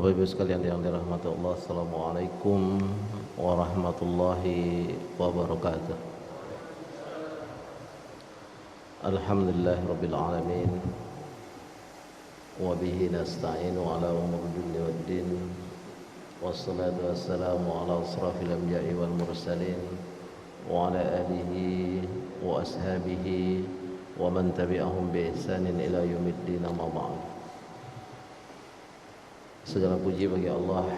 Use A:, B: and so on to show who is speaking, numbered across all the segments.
A: Bapak Ibu sekalian yang dirahmati Allah, Assalamualaikum warahmatullahi wabarakatuh. Alhamdulillahirabbil alamin. Wa bihi nasta'inu ala umuri dunya waddin. Wassalatu wassalamu ala asrafil anbiya'i wal mursalin wa ala alihi wa ashabihi wa man tabi'ahum bi ihsanin ila yaumiddin, amma ba'd. Segala puji bagi Allah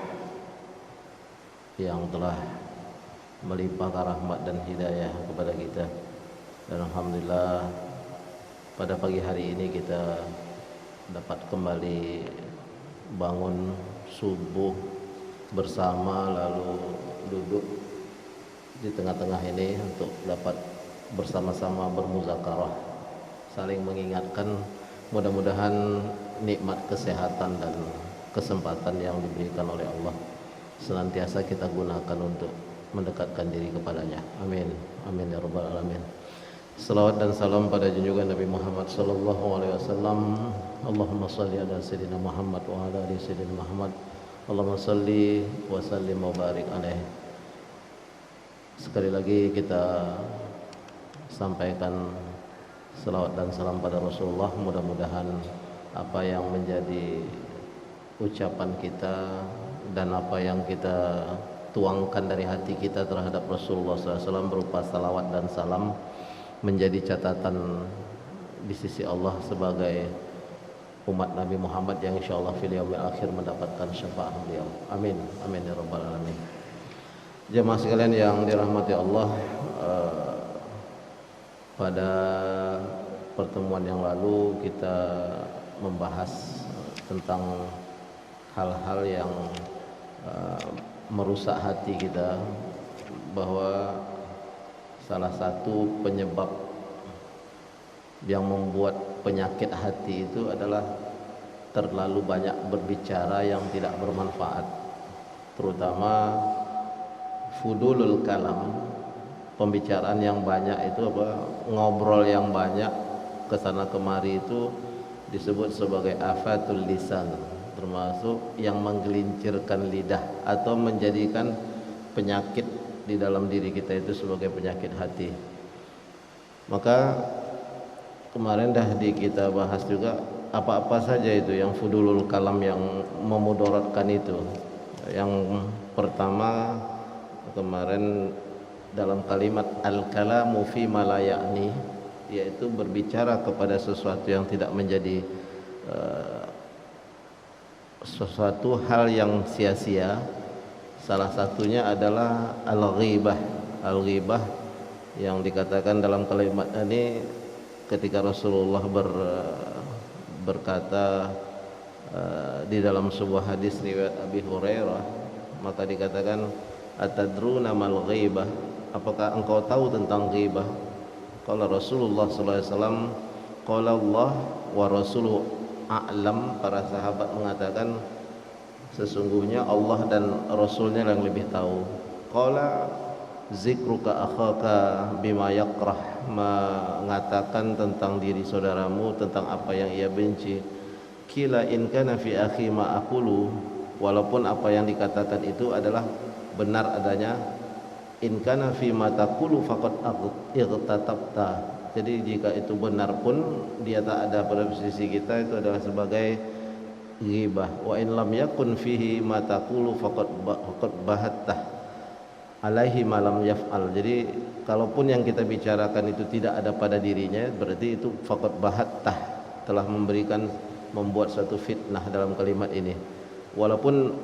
A: yang telah melimpahkan rahmat dan hidayah kepada kita. Dan alhamdulillah pada pagi hari ini kita dapat kembali bangun subuh bersama, lalu duduk di tengah-tengah ini untuk dapat bersama-sama bermuzakarah, saling mengingatkan. Mudah-mudahan nikmat kesehatan dan kesempatan yang diberikan oleh Allah senantiasa kita gunakan untuk mendekatkan diri kepadanya. Amin, amin ya rabbal alamin. Salawat dan salam pada junjungan Nabi Muhammad sallallahu alaihi wasallam. Allahumma shalli ala sayyidina Muhammad wa ala ali sayyidina Muhammad. Allahumma shalli wa sallim wa barik alaihi. Sekali lagi kita sampaikan salawat dan salam pada Rasulullah. Mudah-mudahan apa yang menjadi ucapan kita dan apa yang kita tuangkan dari hati kita terhadap Rasulullah SAW berupa salawat dan salam menjadi catatan di sisi Allah sebagai umat Nabi Muhammad yang insyaallah fil yaumil akhir mendapatkan syafaat beliau. Amin, amin ya rabbal alamin. Jemaah sekalian yang dirahmati Allah, pada pertemuan yang lalu kita membahas tentang hal-hal yang merusak hati kita, bahwa salah satu penyebab yang membuat penyakit hati itu adalah terlalu banyak berbicara yang tidak bermanfaat, terutama fudulul kalam, pembicaraan yang banyak itu ngobrol yang banyak kesana kemari itu disebut sebagai afatul lisan, termasuk yang menggelincirkan lidah atau menjadikan penyakit di dalam diri kita itu sebagai penyakit hati. Maka kemarin dah kita bahas juga apa-apa saja itu yang fudulul kalam yang memudaratkan itu. Yang pertama kemarin dalam kalimat al-kalamu fi ma la ya'ni, yaitu berbicara kepada sesuatu yang tidak menjadi sesuatu hal yang sia-sia. Salah satunya adalah al-ghibah. Al-ghibah yang dikatakan dalam kalimat ini ketika Rasulullah berkata di dalam sebuah hadis riwayat Abi Hurairah, maka dikatakan atadruna mal ghibah, apakah engkau tahu tentang ghibah? Qala Rasulullah sallallahu alaihi wasallam, qala Allah wa rasuluhu a'lam. Para sahabat mengatakan sesungguhnya Allah dan Rasulnya yang lebih tahu. Qala zikruka akhaka bima yakrah, mengatakan tentang diri saudaramu tentang apa yang ia benci. Kila in kana fi akhi ma aqulu, walaupun apa yang dikatakan itu adalah benar adanya. In kana fi ma taqulu faqad igtatabta, jadi jika itu benar pun dia tak ada pada sisi kita, itu adalah sebagai ghibah. Wa in lam yakun fihi ma taqulu faqad bahattah alaihi ma lam yaf'al, jadi kalaupun yang kita bicarakan itu tidak ada pada dirinya, berarti itu faqad bahattah, telah membuat suatu fitnah dalam kalimat ini. Walaupun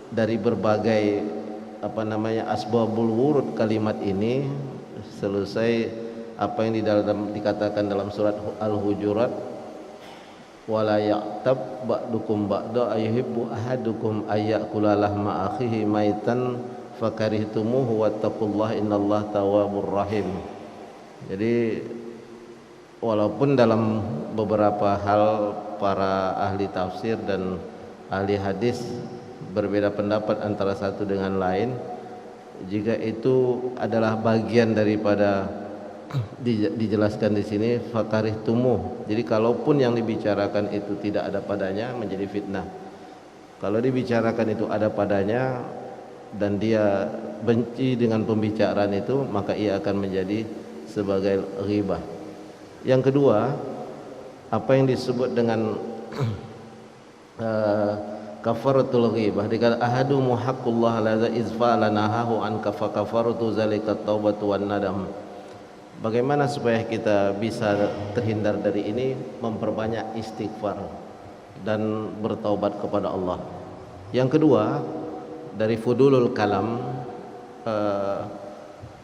A: dari berbagai asbabul wurud kalimat ini, selesai apa yang dikatakan dalam surat Al-Hujurat, wala ya'tab ba'dukum ba'da ayyuhibbu ahadukum ayyakula lahma akhihi maitan fakarihtumuhu wattaqullaha innallaha tawwabur rahim. Jadi walaupun dalam beberapa hal para ahli tafsir dan ahli hadis berbeda pendapat antara satu dengan lain, jika itu adalah bagian daripada dijelaskan di sini fakarih tumuh. Jadi kalaupun yang dibicarakan itu tidak ada padanya, menjadi fitnah. Kalau dibicarakan itu ada padanya dan dia benci dengan pembicaraan itu, maka ia akan menjadi sebagai ghibah. Yang kedua, apa yang disebut dengan kafaratul ghibah, dikata ahadu muhaqqullah la izfala nahahu an kafaratu zalika taubatu wan nadam. Bagaimana supaya kita bisa terhindar dari ini? Memperbanyak istighfar dan bertaubat kepada Allah. Yang kedua, dari fudulul kalam,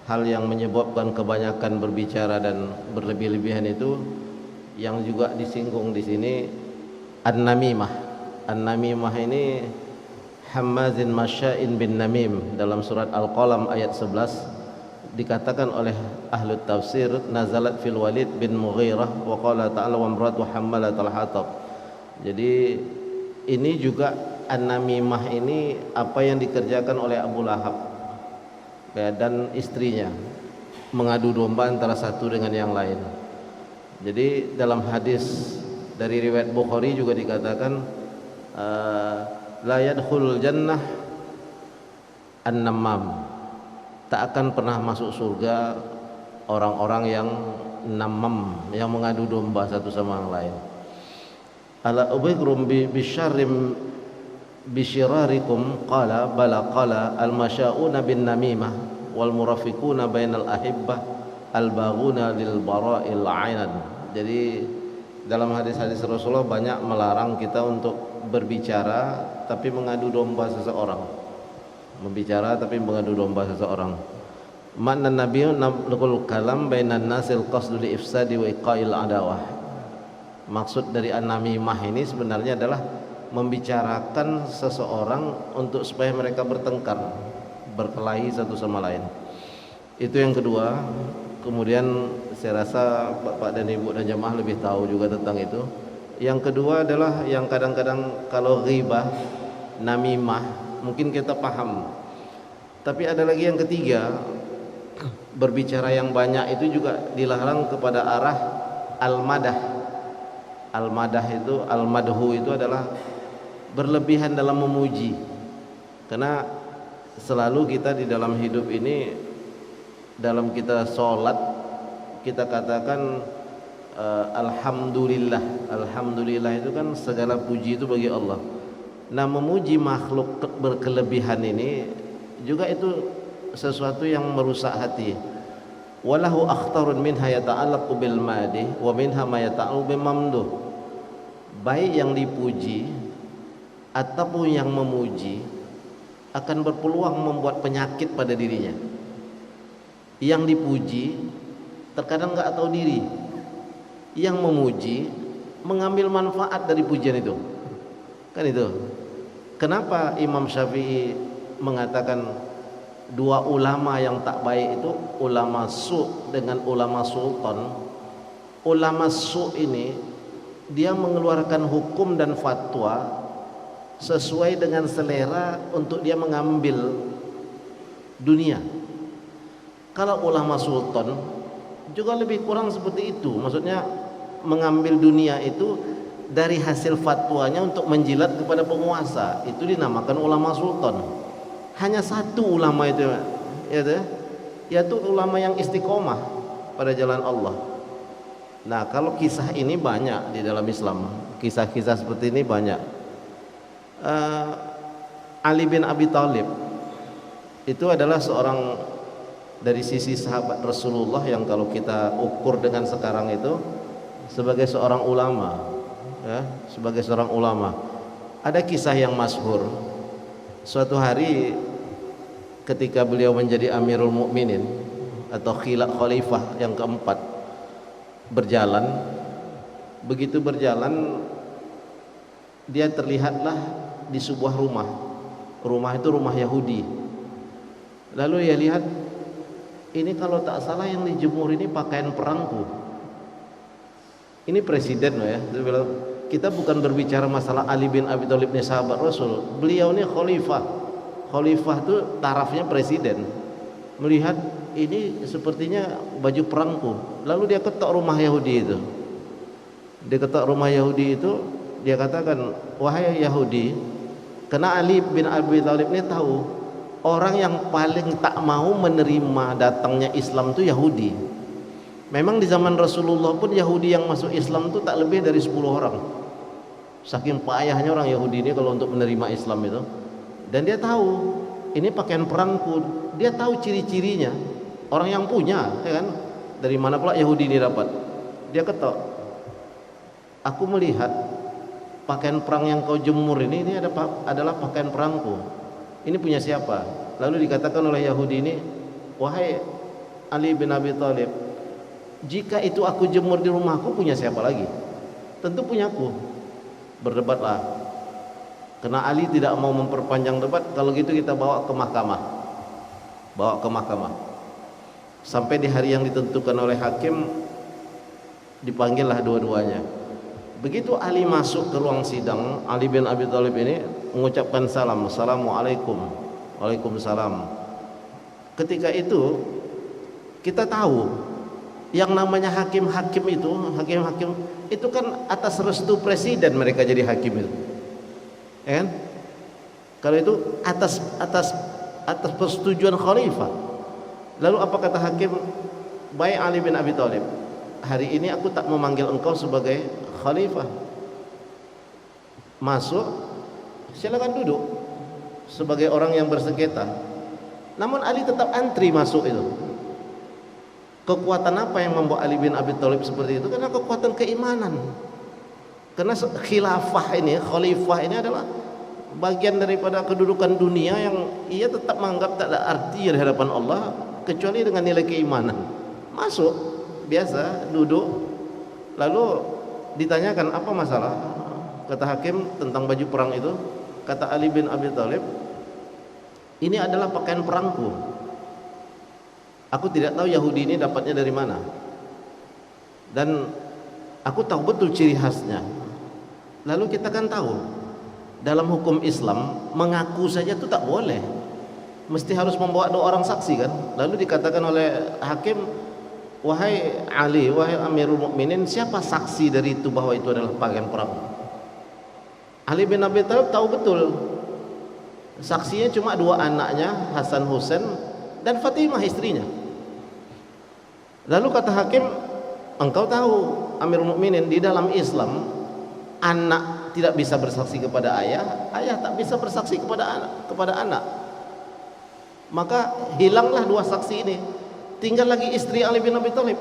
A: hal yang menyebabkan kebanyakan berbicara dan berlebih-lebihan itu yang juga disinggung di sini, an-namimah. An-namimah ini hammazin masya'in bin namim, dalam surat Al-Qalam ayat 11 dikatakan oleh ahli tafsir, nazalat fil Walid bin Mughirah wa qala ta'ala wa imratu hammalatal hatab. Jadi ini juga an-namimah ini apa yang dikerjakan oleh Abu Lahab dan istrinya, mengadu domba antara satu dengan yang lain. Jadi dalam hadis dari riwayat Bukhari juga dikatakan la yadkhulul jannah an-namam, tak akan pernah masuk surga orang-orang yang namam, yang mengadu domba satu sama yang lain. Ala ubigrum bisyarrim bisyirarikum qala bala qala al-masya'una bin namimah wal murafiquna bainal ahibbah al-baghuna lil bara'il 'ainan. Jadi dalam hadis-hadis Rasulullah banyak melarang kita untuk berbicara tapi mengadu domba seseorang. Membicara tapi mengadu domba seseorang. Makna Nabi naqul kalam bainan nasil qasdu li ifsadi wa iqail adawah. Maksud dari an-namimah ini sebenarnya adalah membicarakan seseorang untuk supaya mereka bertengkar, berkelahi satu sama lain. Itu yang kedua. Kemudian saya rasa Bapak dan Ibu dan jemaah lebih tahu juga tentang itu. Yang kedua adalah yang kadang-kadang kalau ghibah, namimah mungkin kita paham, tapi ada lagi yang ketiga, berbicara yang banyak itu juga dilarang kepada arah al-madah. Al-madah itu, al-madhu itu adalah berlebihan dalam memuji. Karena selalu kita di dalam hidup ini, dalam kita sholat, kita katakan alhamdulillah. Alhamdulillah itu kan segala puji itu bagi Allah. Nah, memuji makhluk berkelebihan ini juga itu sesuatu yang merusak hati. Walahu akhtarun minha yata'allaqu bil madih wa minha ma yata'allaqu bil mamduh. Baik yang dipuji ataupun yang memuji akan berpeluang membuat penyakit pada dirinya. Yang dipuji terkadang enggak tahu diri. Yang memuji mengambil manfaat dari pujian itu. Kan itu. Kenapa Imam Syafi'i mengatakan dua ulama yang tak baik itu ulama su' dengan ulama sultan. Ulama su' ini dia mengeluarkan hukum dan fatwa sesuai dengan selera untuk dia mengambil dunia. Kalau ulama sultan juga lebih kurang seperti itu. Maksudnya mengambil dunia itu dari hasil fatwanya untuk menjilat kepada penguasa, itu dinamakan ulama sultan. Hanya satu ulama itu, yaitu ulama yang istiqomah pada jalan Allah. Nah, kalau kisah ini banyak di dalam Islam, kisah-kisah seperti ini banyak. Ali bin Abi Thalib itu adalah seorang dari sisi sahabat Rasulullah yang kalau kita ukur dengan sekarang itu sebagai seorang ulama. Ya, sebagai seorang ulama. Ada kisah yang masyhur. Suatu hari ketika beliau menjadi Amirul Mukminin atau khalifah yang keempat, berjalan. Begitu berjalan, dia terlihatlah di sebuah rumah. Rumah itu rumah Yahudi. Lalu ia lihat, ini kalau tak salah yang dijemur ini pakaian perangku. Ini presiden loh ya. Kita bukan berbicara masalah Ali bin Abi Thalib ini sahabat Rasul. Beliau ini khalifah. Khalifah itu tarafnya presiden. Melihat ini sepertinya baju perangku. Lalu dia ketok rumah Yahudi itu. Dia ketok rumah Yahudi itu, dia katakan, "Wahai Yahudi, Karena Ali bin Abi Thalib ini tahu orang yang paling tak mau menerima datangnya Islam itu Yahudi. Memang di zaman Rasulullah pun Yahudi yang masuk Islam itu tak lebih dari 10 orang. Saking payahnya orang Yahudi ini kalau untuk menerima Islam itu. Dan dia tahu ini pakaian perangku, dia tahu ciri-cirinya. Orang yang punya, ya kan? Dari mana pula Yahudi ini dapat? Dia ketok. Aku melihat pakaian perang yang kau jemur ini adalah pakaian perangku. Ini punya siapa? Lalu dikatakan oleh Yahudi ini, wahai Ali bin Abi Thalib, jika itu aku jemur di rumahku, punya siapa lagi? Tentu punyaku. Berdebatlah. Karena Ali tidak mau memperpanjang debat, kalau gitu kita bawa ke mahkamah. Bawa ke mahkamah. Sampai di hari yang ditentukan oleh hakim, dipanggillah dua-duanya. Begitu Ali masuk ke ruang sidang, Ali bin Abi Thalib ini mengucapkan salam, Assalamualaikum. Waalaikumsalam. Ketika itu kita tahu yang namanya hakim-hakim itu kan atas restu presiden mereka jadi hakim itu. Ya kan? Kalau itu atas persetujuan khalifah. Lalu apa kata hakim? Baik Ali bin Abi Thalib, hari ini aku tak memanggil engkau sebagai khalifah. Masuk, silakan duduk sebagai orang yang bersengketa. Namun Ali tetap antri masuk itu. Kekuatan apa yang membuat Ali bin Abi Thalib seperti itu? Karena kekuatan keimanan. Karena khilafah ini, khalifah ini adalah bagian daripada kedudukan dunia yang ia tetap menganggap tak ada arti di hadapan Allah kecuali dengan nilai keimanan. Masuk, biasa, duduk, lalu ditanyakan apa masalah? Kata hakim tentang baju perang itu, kata Ali bin Abi Thalib, ini adalah pakaian perangku. Aku tidak tahu Yahudi ini dapatnya dari mana. Dan aku tahu betul ciri khasnya. Lalu kita kan tahu dalam hukum Islam mengaku saja itu tak boleh. Mesti harus membawa 2 orang saksi kan. Lalu dikatakan oleh hakim, wahai Ali, wahai Amirul Mukminin, siapa saksi dari itu bahwa itu adalah pakaian perang? Ali bin Abi Thalib tahu betul. Saksinya cuma 2 anaknya, Hasan Husain dan Fatimah istrinya. Lalu kata hakim, engkau tahu Amirul Mukminin di dalam Islam anak tidak bisa bersaksi kepada ayah, ayah tak bisa bersaksi kepada anak. Maka hilanglah 2 saksi ini. Tinggal lagi istri Ali bin Abi Thalib.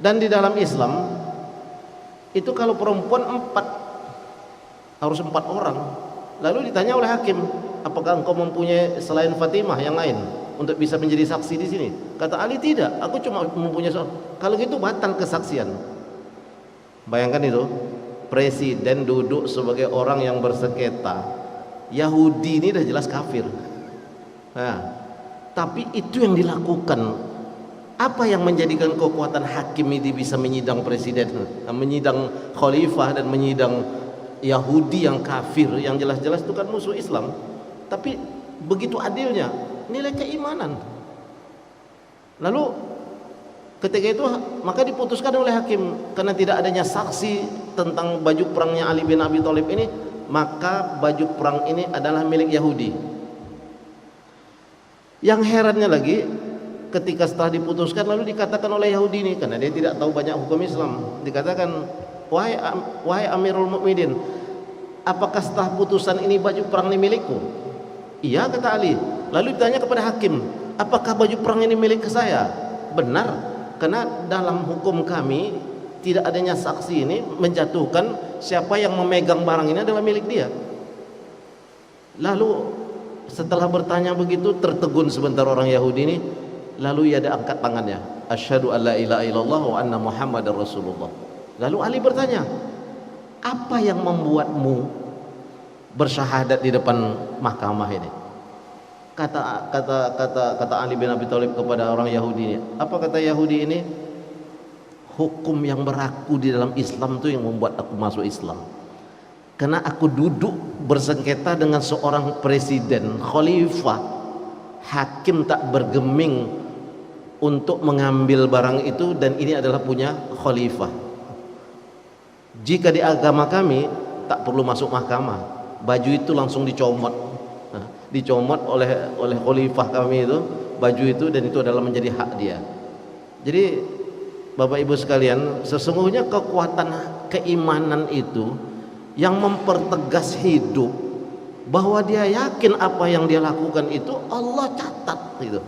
A: Dan di dalam Islam itu kalau perempuan 4 harus 4 orang. Lalu ditanya oleh hakim, apakah engkau mempunyai selain Fatimah yang lain untuk bisa menjadi saksi di sini? Kata Ali, tidak, aku cuma mempunyai kalau gitu batal kesaksian. Bayangkan itu, presiden duduk sebagai orang yang bersengketa. Yahudi ini dah jelas kafir. Nah, tapi itu yang dilakukan. Apa yang menjadikan kekuatan hakim ini bisa menyidang presiden, menyidang khalifah dan menyidang Yahudi yang kafir, yang jelas-jelas itu kan musuh Islam. Tapi begitu adilnya nilai keimanan. Lalu ketika itu maka diputuskan oleh hakim, karena tidak adanya saksi tentang baju perangnya Ali bin Abi Thalib ini, maka baju perang ini adalah milik Yahudi. Yang herannya lagi, ketika setelah diputuskan lalu dikatakan oleh Yahudi ini, karena dia tidak tahu banyak hukum Islam, dikatakan, wahai Amirul Mukminin, apakah setelah putusan ini baju perang ini milikku? Iya, kata Ali. Lalu ditanya kepada hakim, apakah baju perang ini milik saya? Benar, karena dalam hukum kami tidak adanya saksi ini menjatuhkan siapa yang memegang barang ini adalah milik dia. Lalu setelah bertanya begitu, tertegun sebentar orang Yahudi ini. Lalu ia ada angkat tangannya, asyhadu an la ilaha illallah wa anna Muhammadar Rasulullah. Lalu Ali bertanya, apa yang membuatmu bersyahadat di depan mahkamah ini? Kata Ali bin Abi Thalib kepada orang Yahudi ini. Apa kata Yahudi ini? Hukum yang berlaku di dalam Islam itu yang membuat aku masuk Islam. Karena aku duduk bersengketa dengan seorang presiden, khalifah, hakim tak bergeming untuk mengambil barang itu, dan ini adalah punya khalifah. Jika di agama kami tak perlu masuk mahkamah, baju itu langsung dicomot. Nah, dicomot oleh khalifah kami itu baju itu, dan itu adalah menjadi hak dia. Jadi Bapak Ibu sekalian, sesungguhnya kekuatan keimanan itu yang mempertegas hidup, bahwa dia yakin apa yang dia lakukan itu Allah catat gitu.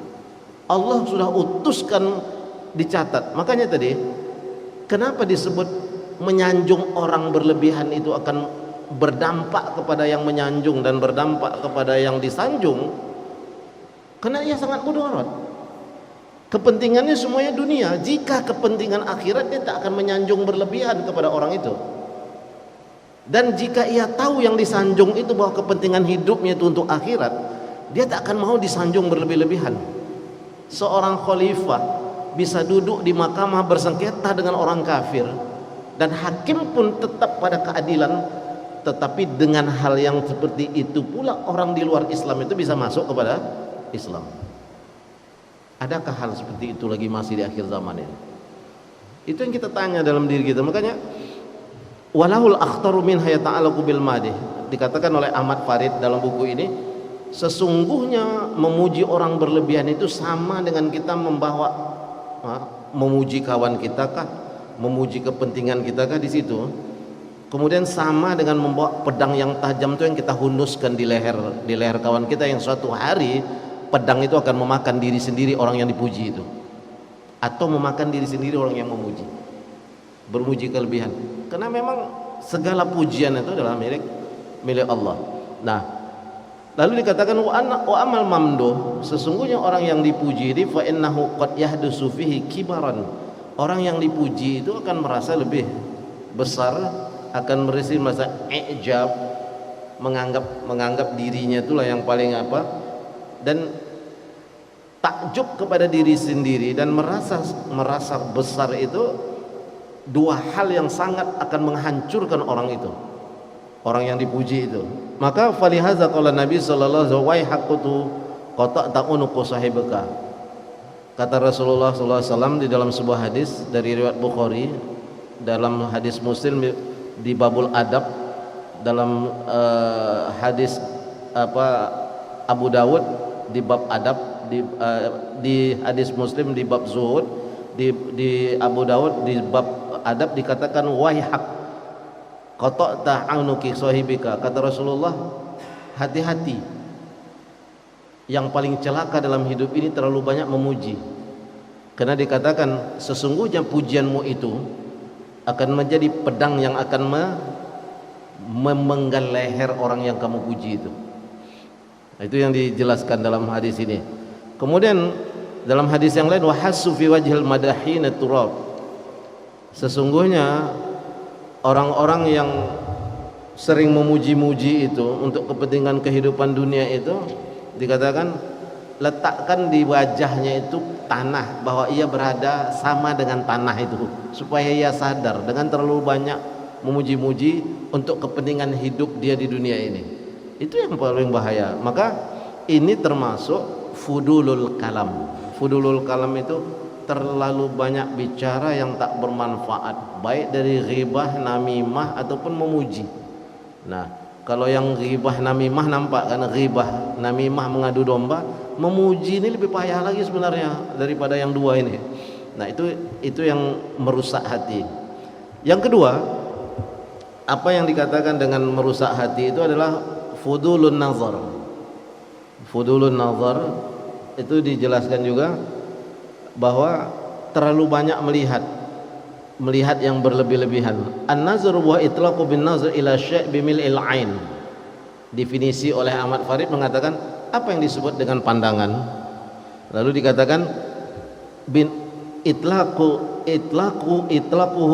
A: Allah sudah utuskan dicatat. Makanya tadi kenapa disebut menyanjung orang berlebihan itu akan berdampak kepada yang menyanjung dan berdampak kepada yang disanjung, karena ia sangat mudarat. Kepentingannya semuanya dunia. Jika kepentingan akhirat, dia tak akan menyanjung berlebihan kepada orang itu. Dan jika ia tahu yang disanjung itu bahwa kepentingan hidupnya itu untuk akhirat, dia tak akan mau disanjung berlebih-lebihan. Seorang khalifah bisa duduk di mahkamah bersengketa dengan orang kafir, dan hakim pun tetap pada keadilan. Tetapi dengan hal yang seperti itu pula orang di luar Islam itu bisa masuk kepada Islam. Adakah hal seperti itu lagi masih di akhir zaman ini? Itu yang kita tanya dalam diri kita. Makanya walahul akhtaru min hayata'alaku bil madih, dikatakan oleh Ahmad Farid dalam buku ini, sesungguhnya memuji orang berlebihan itu sama dengan kita memuji kawan kita kah, memuji kepentingan kita kah di situ. Kemudian sama dengan membawa pedang yang tajam itu yang kita hunuskan di leher kawan kita, yang suatu hari pedang itu akan memakan diri sendiri orang yang dipuji itu, atau memakan diri sendiri orang yang memuji, bermuji kelebihan. Karena memang segala pujian itu adalah milik Allah. Nah, lalu dikatakan wa amal mamduh, sesungguhnya orang yang dipuji ini fa innahu qad yahdusu fihi kibaran. Orang yang dipuji itu akan merasa lebih besar, akan merasa ijab, menganggap dirinya itulah yang paling apa, dan takjub kepada diri sendiri dan merasa besar. Itu dua hal yang sangat akan menghancurkan orang itu, orang yang dipuji itu. Maka falihaza qala Nabi sallallahu alaihi wasallam, waihaqutu qata'ta unuqa sahibaka. Kata Rasulullah sallallahu alaihi wasallam di dalam sebuah hadis dari riwayat Bukhari, dalam hadis Muslim di babul adab, dalam hadis Abu Dawud di bab adab, di hadis Muslim di bab zuhud, di Abu Dawud di bab adab dikatakan waihak qata'ta anuki sahibika. Kata Rasulullah, hati-hati, yang paling celaka dalam hidup ini terlalu banyak memuji. Karena dikatakan sesungguhnya pujianmu itu akan menjadi pedang yang akan memenggal leher orang yang kamu puji itu. Itu yang dijelaskan dalam hadis ini. Kemudian dalam hadis yang lain, wahassu fi wajhil madahin turab, sesungguhnya orang-orang yang sering memuji-muji itu untuk kepentingan kehidupan dunia itu, dikatakan letakkan di wajahnya itu tanah, bahwa ia berada sama dengan tanah itu, supaya ia sadar dengan terlalu banyak memuji-muji untuk kepentingan hidup dia di dunia ini. Itu yang paling bahaya. Maka ini termasuk fudulul kalam. Fudulul kalam itu terlalu banyak bicara yang tak bermanfaat, baik dari ghibah, namimah ataupun memuji. Nah, kalau yang ghibah, namimah nampak kan, ghibah, namimah mengadu domba, memuji ini lebih payah lagi sebenarnya daripada yang dua ini. Nah, itu yang merusak hati. Yang kedua, apa yang dikatakan dengan merusak hati itu adalah fudulun nazar. Fudulun nazar itu dijelaskan juga bahwa terlalu banyak melihat yang berlebih-lebihan. An-nazar wa itlaqu bin nazar ila syai' bimil'il ain. Definisi oleh Ahmad Farid mengatakan apa yang disebut dengan pandangan. Lalu dikatakan bin itlaquhu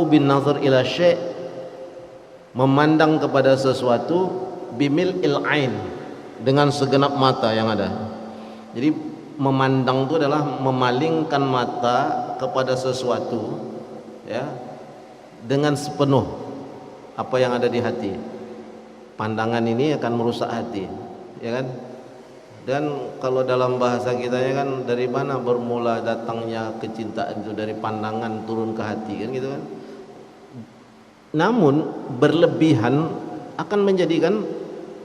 A: bin nazar ila syai', memandang kepada sesuatu bimil'il ain, dengan segenap mata yang ada. Jadi memandang itu adalah memalingkan mata kepada sesuatu, ya, dengan sepenuh apa yang ada di hati. Pandangan ini akan merusak hati, ya kan? Dan kalau dalam bahasa kita kan, dari mana bermula datangnya kecintaan itu? Dari pandangan turun ke hati, kan gitu kan. Namun berlebihan akan menjadikan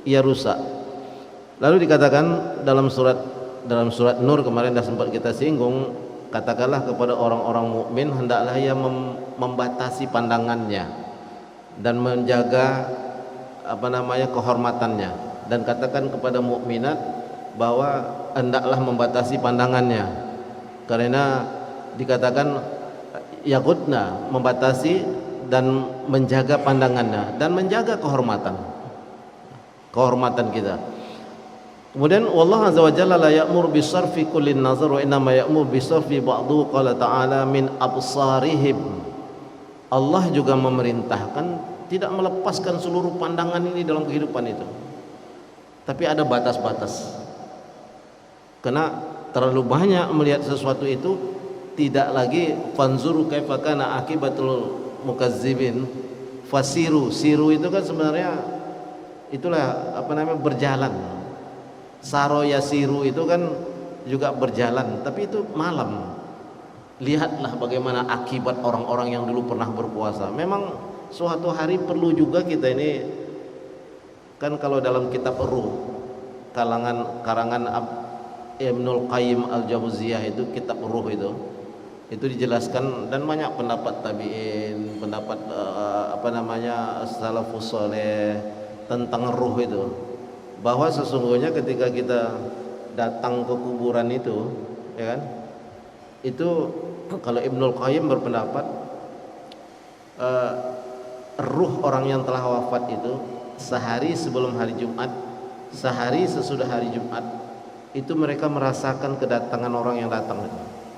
A: ia rusak. Lalu dikatakan dalam surat Nur kemarin dah sempat kita singgung, katakanlah kepada orang-orang mukmin hendaklah ia membatasi pandangannya dan menjaga kehormatannya, dan katakan kepada mukminat bahwa hendaklah membatasi pandangannya, karena dikatakan yaqudna, membatasi dan menjaga pandangannya dan menjaga kehormatan kita. Kemudian Allah azza wa jalla la ya'mur bisarfi kullin nazar wa innama ya'mur bisarfi ba'du, qala ta'ala min absarihim. Allah juga memerintahkan tidak melepaskan seluruh pandangan ini dalam kehidupan itu, tapi ada batas-batas. Karena terlalu banyak melihat sesuatu itu, tidak lagi fanzuru kaifa kana akibatul mukazzibin, fasiru, siru itu kan sebenarnya itulah berjalan. Saro yasiru itu kan juga berjalan, tapi itu malam. Lihatlah bagaimana akibat orang-orang yang dulu pernah berpuasa. Memang suatu hari perlu juga kita ini, kan kalau dalam kitab Ruh karangan Ibnul Qayyim Al-Jauziyah itu, kitab Ruh itu dijelaskan, dan banyak pendapat tabi'in, pendapat salafus saleh tentang ruh itu, bahwa sesungguhnya ketika kita datang ke kuburan itu, ya kan, itu kalau Ibnul Qayyim berpendapat ruh orang yang telah wafat itu sehari sebelum hari Jumat, sehari sesudah hari Jumat, itu mereka merasakan kedatangan orang yang datang,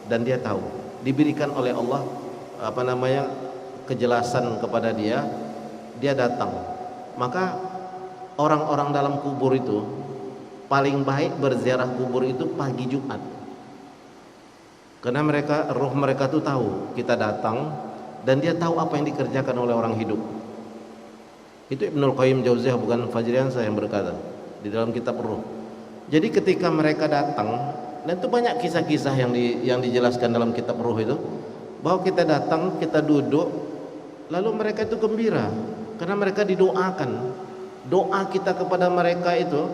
A: dan dia tahu, diberikan oleh Allah kejelasan kepada dia datang. Maka orang-orang dalam kubur itu paling baik berziarah kubur itu pagi Jumat, karena roh mereka tuh tahu kita datang, dan dia tahu apa yang dikerjakan oleh orang hidup. Itu Ibnul Qayyim Jauziyah, bukan Fajriansyah yang berkata di dalam kitab Ruh. Jadi ketika mereka datang, dan itu banyak kisah-kisah yang dijelaskan dalam kitab Ruh itu, bahwa kita datang, kita duduk, lalu mereka itu gembira karena mereka didoakan. Doa kita kepada mereka itu,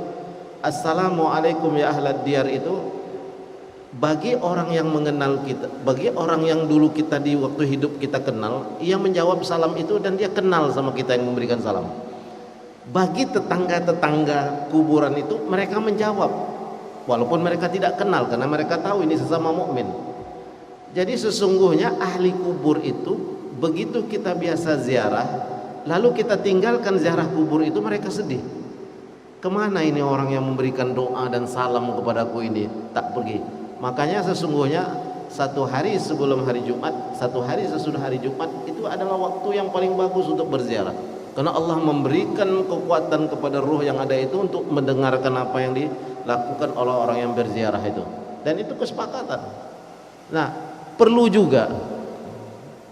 A: assalamualaikum ya ahlad diyar, itu bagi orang yang mengenal kita, bagi orang yang dulu kita di waktu hidup kita kenal, ia menjawab salam itu dan dia kenal sama kita yang memberikan salam. Bagi tetangga-tetangga kuburan itu, mereka menjawab walaupun mereka tidak kenal, karena mereka tahu ini sesama mukmin. Jadi sesungguhnya ahli kubur itu, begitu kita biasa ziarah lalu kita tinggalkan ziarah kubur itu, mereka sedih. Kemana ini orang yang memberikan doa dan salam kepadaku ini, tak pergi. Makanya sesungguhnya satu hari sebelum hari Jumat, satu hari sesudah hari Jumat, itu adalah waktu yang paling bagus untuk berziarah, karena Allah memberikan kekuatan kepada ruh yang ada itu untuk mendengarkan apa yang dilakukan oleh orang yang berziarah itu, dan itu kesepakatan. Nah, perlu juga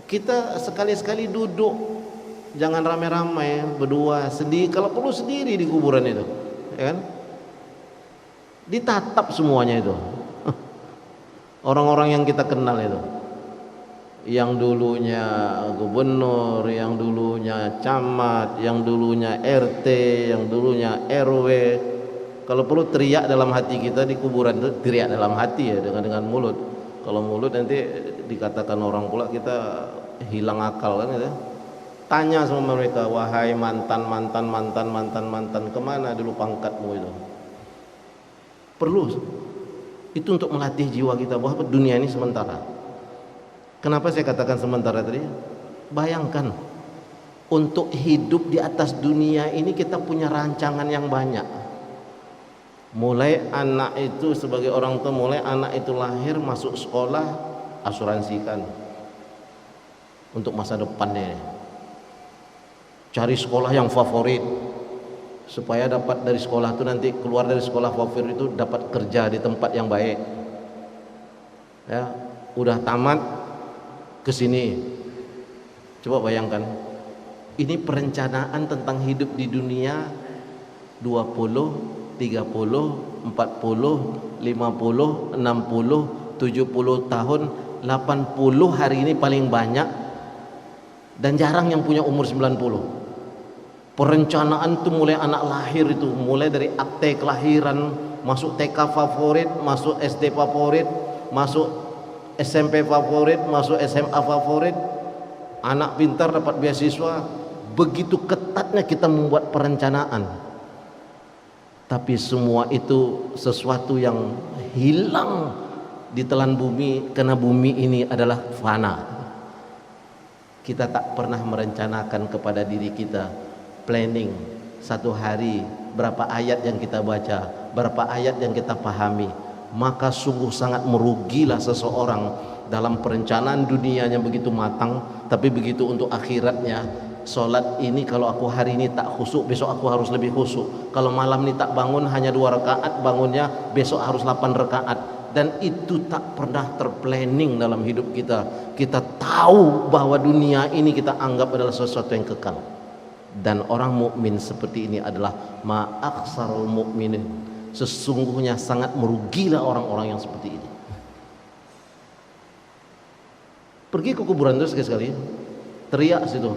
A: kita sekali-sekali duduk, jangan rame-rame, berdua, sedih, kalau perlu sendiri di kuburan itu, ya kan? Ditatap semuanya itu. Orang-orang yang kita kenal itu, yang dulunya gubernur, yang dulunya camat, yang dulunya RT, yang dulunya RW. Kalau perlu teriak dalam hati kita di kuburan itu, teriak dalam hati ya, dengan mulut. Kalau mulut nanti dikatakan orang pula kita hilang akal kan gitu. Tanya sama mereka, wahai mantan, kemana dulu pangkatmu itu? Perlu itu untuk melatih jiwa kita bahwa dunia ini sementara. Kenapa saya katakan sementara tadi? Bayangkan, untuk hidup di atas dunia ini kita punya rancangan yang banyak. Mulai anak itu, sebagai orang tua, mulai anak itu lahir, masuk sekolah, asuransikan untuk masa depannya. Cari sekolah yang favorit supaya dapat dari sekolah itu, nanti keluar dari sekolah favorit itu dapat kerja di tempat yang baik. Ya, udah tamat ke sini. Coba bayangkan. Ini perencanaan tentang hidup di dunia 20, 30, 40, 50, 60, 70 tahun, 80 hari ini paling banyak, dan jarang yang punya umur 90. Perencanaan tuh mulai anak lahir itu, mulai dari akte kelahiran, masuk TK favorit, masuk SD favorit, masuk SMP favorit, masuk SMA favorit, anak pintar dapat beasiswa. Begitu ketatnya kita membuat perencanaan, tapi semua itu sesuatu yang hilang ditelan bumi, karena bumi ini adalah fana. Kita tak pernah merencanakan kepada diri kita, planning satu hari berapa ayat yang kita baca, berapa ayat yang kita pahami. Maka sungguh sangat merugilah seseorang dalam perencanaan dunianya begitu matang, tapi begitu untuk akhiratnya, solat ini kalau aku hari ini tak khusyuk, besok aku harus lebih khusyuk. Kalau malam ini tak bangun hanya 2 rakaat, bangunnya besok harus 8 rakaat. Dan itu tak pernah terplanning dalam hidup kita. Kita tahu bahwa dunia ini kita anggap adalah sesuatu yang kekal. Dan orang mukmin seperti ini adalah ma'aksarul mukminin. Sesungguhnya sangat merugilah orang-orang yang seperti ini. Pergi ke kuburan itu sekali-sekali, teriak situ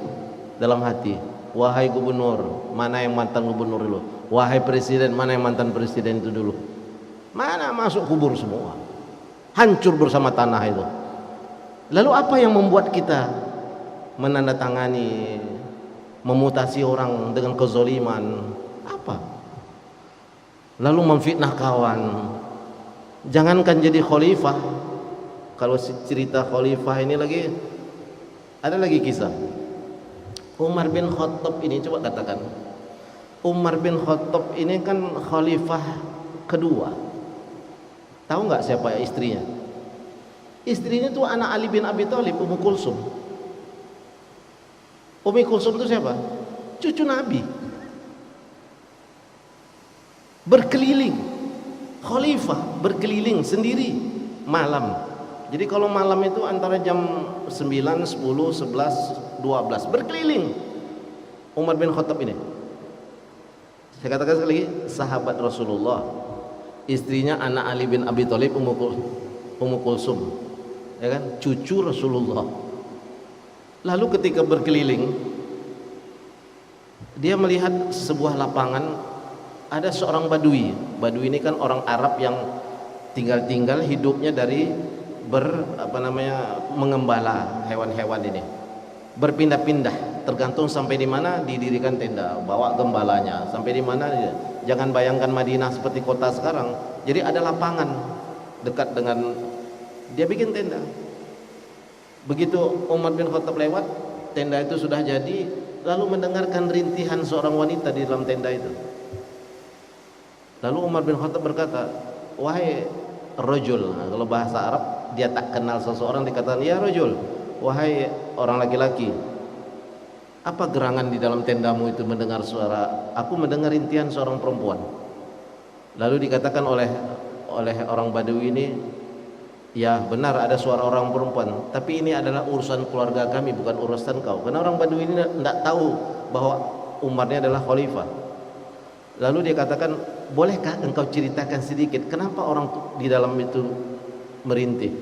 A: dalam hati, wahai gubernur, mana yang mantan gubernur dulu? Wahai presiden, mana yang mantan presiden itu dulu? Mana masuk kubur semua, hancur bersama tanah itu. Lalu apa yang membuat kita menandatangani, memutasi orang dengan kezoliman? Apa? Lalu memfitnah kawan. Jangankan jadi khalifah, kalau cerita khalifah ini lagi, ada lagi kisah Umar bin Khattab ini. Coba katakan, Umar bin Khattab ini kan khalifah kedua. Tahu nggak siapa istrinya? Istrinya itu anak Ali bin Abi Thalib, Ummu Kulsum. Ummu Kulsum itu siapa? Cucu Nabi. Berkeliling, khalifah berkeliling sendiri malam. Jadi kalau malam itu antara jam 9, 10, 11, 12 berkeliling Umar bin Khattab ini. Saya katakan sekali lagi, sahabat Rasulullah, istrinya anak Ali bin Abi Thalib, Ummu Kulsum, ya kan, cucu Rasulullah. Lalu ketika berkeliling, dia melihat sebuah lapangan, ada seorang badui. Badui ini kan orang Arab yang tinggal hidupnya dari mengembala hewan-hewan ini, berpindah-pindah, tergantung sampai di mana didirikan tenda, bawa gembalanya, sampai di mana. Jangan bayangkan Madinah seperti kota sekarang. Jadi ada lapangan dekat dengan, dia bikin tenda. Begitu Umar bin Khattab lewat, tenda itu sudah jadi, lalu mendengarkan rintihan seorang wanita di dalam tenda itu. Lalu Umar bin Khattab berkata, wahai rajul. Nah, kalau bahasa Arab dia tak kenal seseorang, dikatakan ya rajul, wahai orang laki-laki, apa gerangan di dalam tendamu itu mendengar suara? Aku mendengar rintihan seorang perempuan. Lalu dikatakan oleh orang Badui ini, ya benar ada suara orang perempuan, tapi ini adalah urusan keluarga kami, bukan urusan kau. Karena orang Badui ini tidak tahu bahwa Umarnya adalah khalifah. Lalu dia katakan, bolehkah engkau ceritakan sedikit kenapa orang di dalam itu merintih?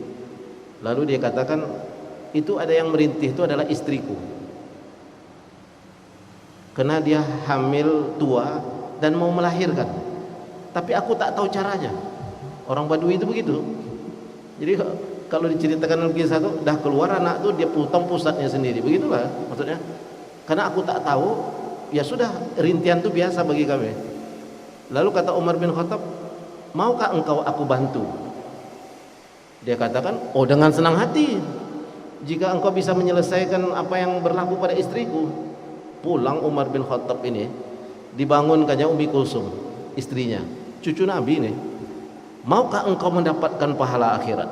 A: Lalu dia katakan, itu ada yang merintih itu adalah istriku, karena dia hamil tua dan mau melahirkan, tapi aku tak tahu caranya. Orang Badui itu begitu. Jadi kalau diceritakan lagi satu, dah keluar anak tuh dia potong pusatnya sendiri, begitulah maksudnya. Karena aku tak tahu, ya sudah, rintihan itu biasa bagi kami. Lalu kata Umar bin Khattab, maukah engkau aku bantu? Dia katakan, oh dengan senang hati, jika engkau bisa menyelesaikan apa yang berlaku pada istriku. Pulang Umar bin Khattab ini, dibangunkannya Ummi Kulsum, istrinya, cucu Nabi ini. Maukah engkau mendapatkan pahala akhirat?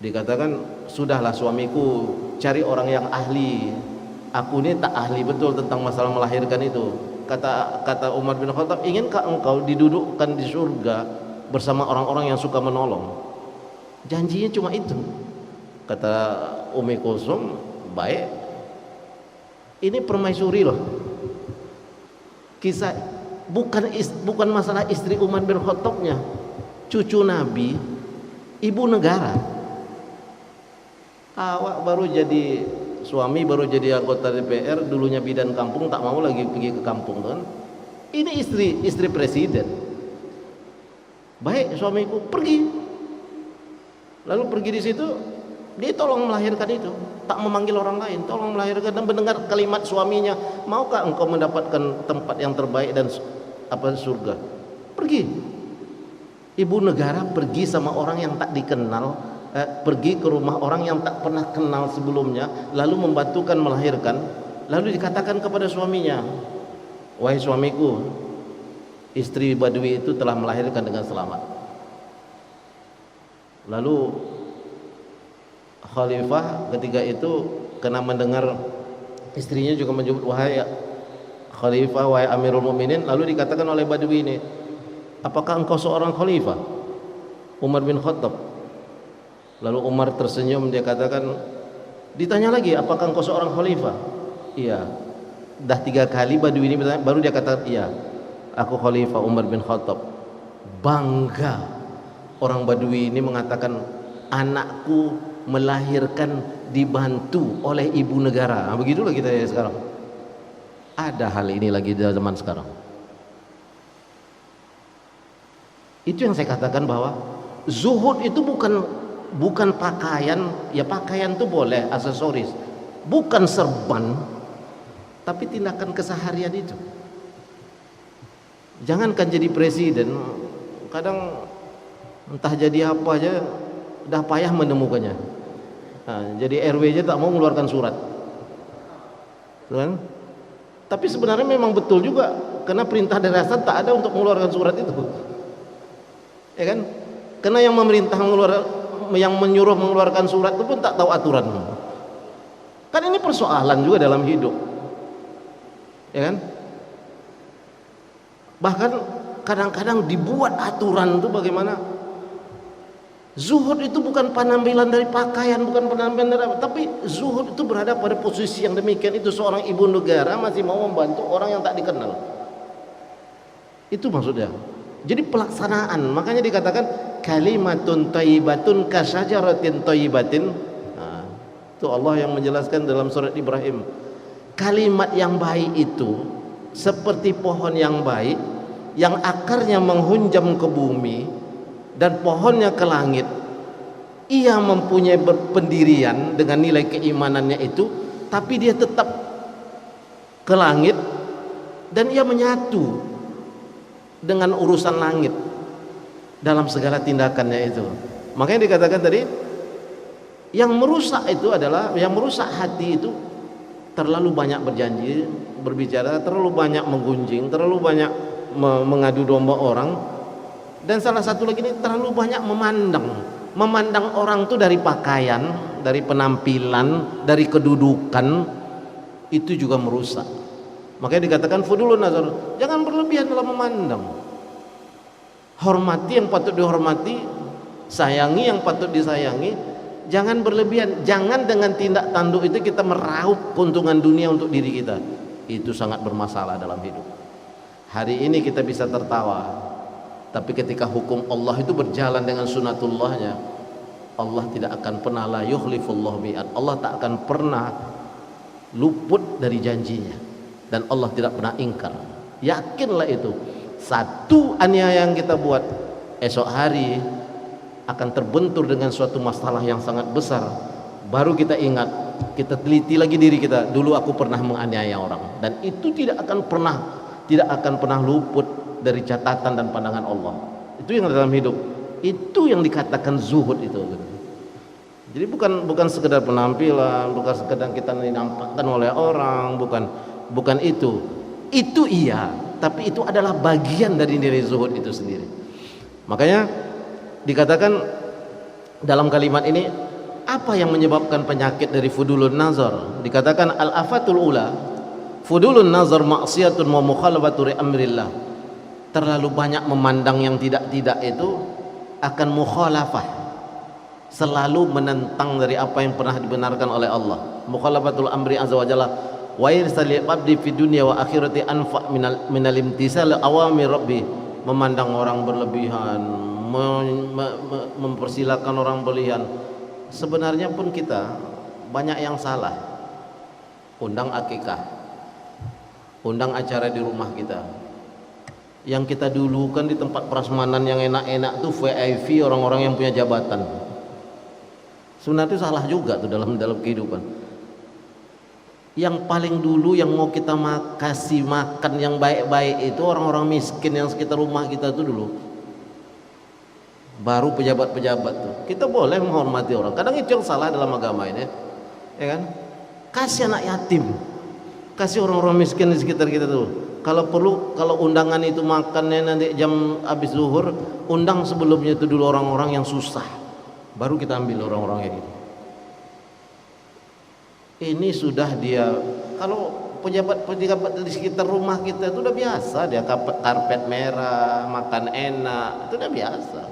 A: Dikatakan, sudahlah suamiku, cari orang yang ahli. Aku ini tak ahli betul tentang masalah melahirkan itu. Kata Umar bin Khattab, inginkah engkau didudukkan di surga bersama orang-orang yang suka menolong? Janjinya cuma itu. Kata Ummi Kulsum, baik. Ini permaisuri loh. Kisah bukan masalah istri Umar bin Khattabnya, cucu Nabi, ibu negara. Awak baru jadi suami baru jadi anggota DPR, dulunya bidan kampung, tak mau lagi pergi ke kampung kan. Ini istri presiden. Baik, suamiku pergi. Lalu pergi di situ, dia tolong melahirkan itu, tak memanggil orang lain, tolong melahirkan dan mendengar kalimat suaminya, maukah engkau mendapatkan tempat yang terbaik dan surga? Pergi. Ibu negara pergi sama orang yang tak dikenal, pergi ke rumah orang yang tak pernah kenal sebelumnya, lalu membantukan melahirkan, lalu dikatakan kepada suaminya, wahai suamiku, istri Badui itu telah melahirkan dengan selamat. Lalu khalifah ketika itu kena mendengar istrinya juga menyebut wahai khalifah, wahai Amirul Mukminin, lalu dikatakan oleh Badui ini, apakah engkau seorang khalifah? Umar bin Khattab. Lalu Umar tersenyum, dia katakan, ditanya lagi, apakah engkau seorang khalifah? Iya. Dah 3 kali Badui ini bertanya, baru dia katakan, iya, aku khalifah Umar bin Khattab. Bangga orang Badui ini mengatakan, anakku melahirkan dibantu oleh ibu negara. Nah, begitulah kita ya sekarang. Ada hal ini lagi di zaman sekarang. Itu yang saya katakan bahwa zuhud itu bukan pakaian, ya pakaian itu boleh, aksesoris, bukan serban, tapi tindakan keseharian itu. Jangankan jadi presiden, kadang entah jadi apa aja dah payah menemukannya. Nah, jadi RW aja tak mau mengeluarkan surat, kan? Tapi sebenarnya memang betul juga, karena perintah dari atasan tak ada untuk mengeluarkan surat itu, ya kan? Karena yang menyuruh mengeluarkan surat itu pun tak tahu aturan. Kan ini persoalan juga dalam hidup, ya kan? Bahkan kadang-kadang dibuat aturan itu bagaimana? Zuhud itu bukan penampilan dari pakaian, bukan penampilan dari apa, tapi zuhud itu berada pada posisi yang demikian. Itu seorang ibu negara masih mau membantu orang yang tak dikenal. Itu maksudnya. Jadi pelaksanaan, makanya dikatakan kalimatun thayyibatun kasyajaratin thayyibatin. Nah, itu Allah yang menjelaskan dalam surat Ibrahim. Kalimat yang baik itu seperti pohon yang baik, yang akarnya menghunjam ke bumi dan pohonnya ke langit. Ia mempunyai pendirian dengan nilai keimanannya itu, tapi dia tetap ke langit dan ia menyatu dengan urusan langit dalam segala tindakannya itu. Makanya dikatakan tadi, yang merusak itu adalah, yang merusak hati itu terlalu banyak berjanji, berbicara, terlalu banyak menggunjing, terlalu banyak mengadu domba orang. Dan salah satu lagi ini terlalu banyak memandang orang tuh dari pakaian, dari penampilan, dari kedudukan, itu juga merusak. Makanya dikatakan fudulun nazar, jangan berlebihan dalam memandang. Hormati yang patut dihormati, sayangi yang patut disayangi, jangan berlebihan. Jangan dengan tindak tanduk itu kita meraup keuntungan dunia untuk diri kita. Itu sangat bermasalah dalam hidup. Hari ini kita bisa tertawa, tapi ketika hukum Allah itu berjalan dengan sunatullahnya, Allah tidak akan pernah la yukhlifullahu mi'ad. Allah tak akan pernah luput dari janjinya, dan Allah tidak pernah ingkar. Yakinlah itu. Satu aniaya yang kita buat, esok hari akan terbentur dengan suatu masalah yang sangat besar. Baru kita ingat, kita teliti lagi diri kita, dulu aku pernah menganiaya orang, dan itu tidak akan pernah luput dari catatan dan pandangan Allah. Itu yang dalam hidup, itu yang dikatakan zuhud itu. Jadi bukan sekedar penampilan, bukan sekedar kita dinampakkan oleh orang, bukan itu. Itu iya, tapi itu adalah bagian dari nilai zuhud itu sendiri. Makanya dikatakan dalam kalimat ini, apa yang menyebabkan penyakit dari fudulun nazar? Dikatakan al-afatul ula, fudulun nazar maksiatun wa mukhalafatu amrillah. Terlalu banyak memandang yang tidak-tidak itu akan mukhalafah, selalu menentang dari apa yang pernah dibenarkan oleh Allah. Mukhalafatul amri azza wa jalla, wa irsalil abdi fid dunya wa akhirati anfa minal imtisal awamir rabbi. Memandang orang berlebihan, mempersilakan orang berlebihan. Sebenarnya pun kita banyak yang salah. undang akikah, undang acara di rumah kita. Yang kita dulukan di tempat prasmanan yang enak-enak tuh VIP, orang-orang yang punya jabatan. Sebenarnya itu salah juga tuh dalam kehidupan. Yang paling dulu yang mau kita kasih makan yang baik-baik itu orang-orang miskin yang sekitar rumah kita tuh dulu. Baru pejabat-pejabat tuh. Kita boleh menghormati orang. Kadang itu yang salah dalam agama ini, ya kan? Kasih anak yatim, kasih orang-orang miskin di sekitar kita tuh. Kalau perlu, kalau undangan itu makannya nanti jam habis zuhur, undang sebelumnya itu dulu orang-orang yang susah, baru kita ambil orang-orang yang ini sudah dia. Kalau pejabat-pejabat di sekitar rumah kita itu udah biasa, dia karpet merah, makan enak, itu udah biasa.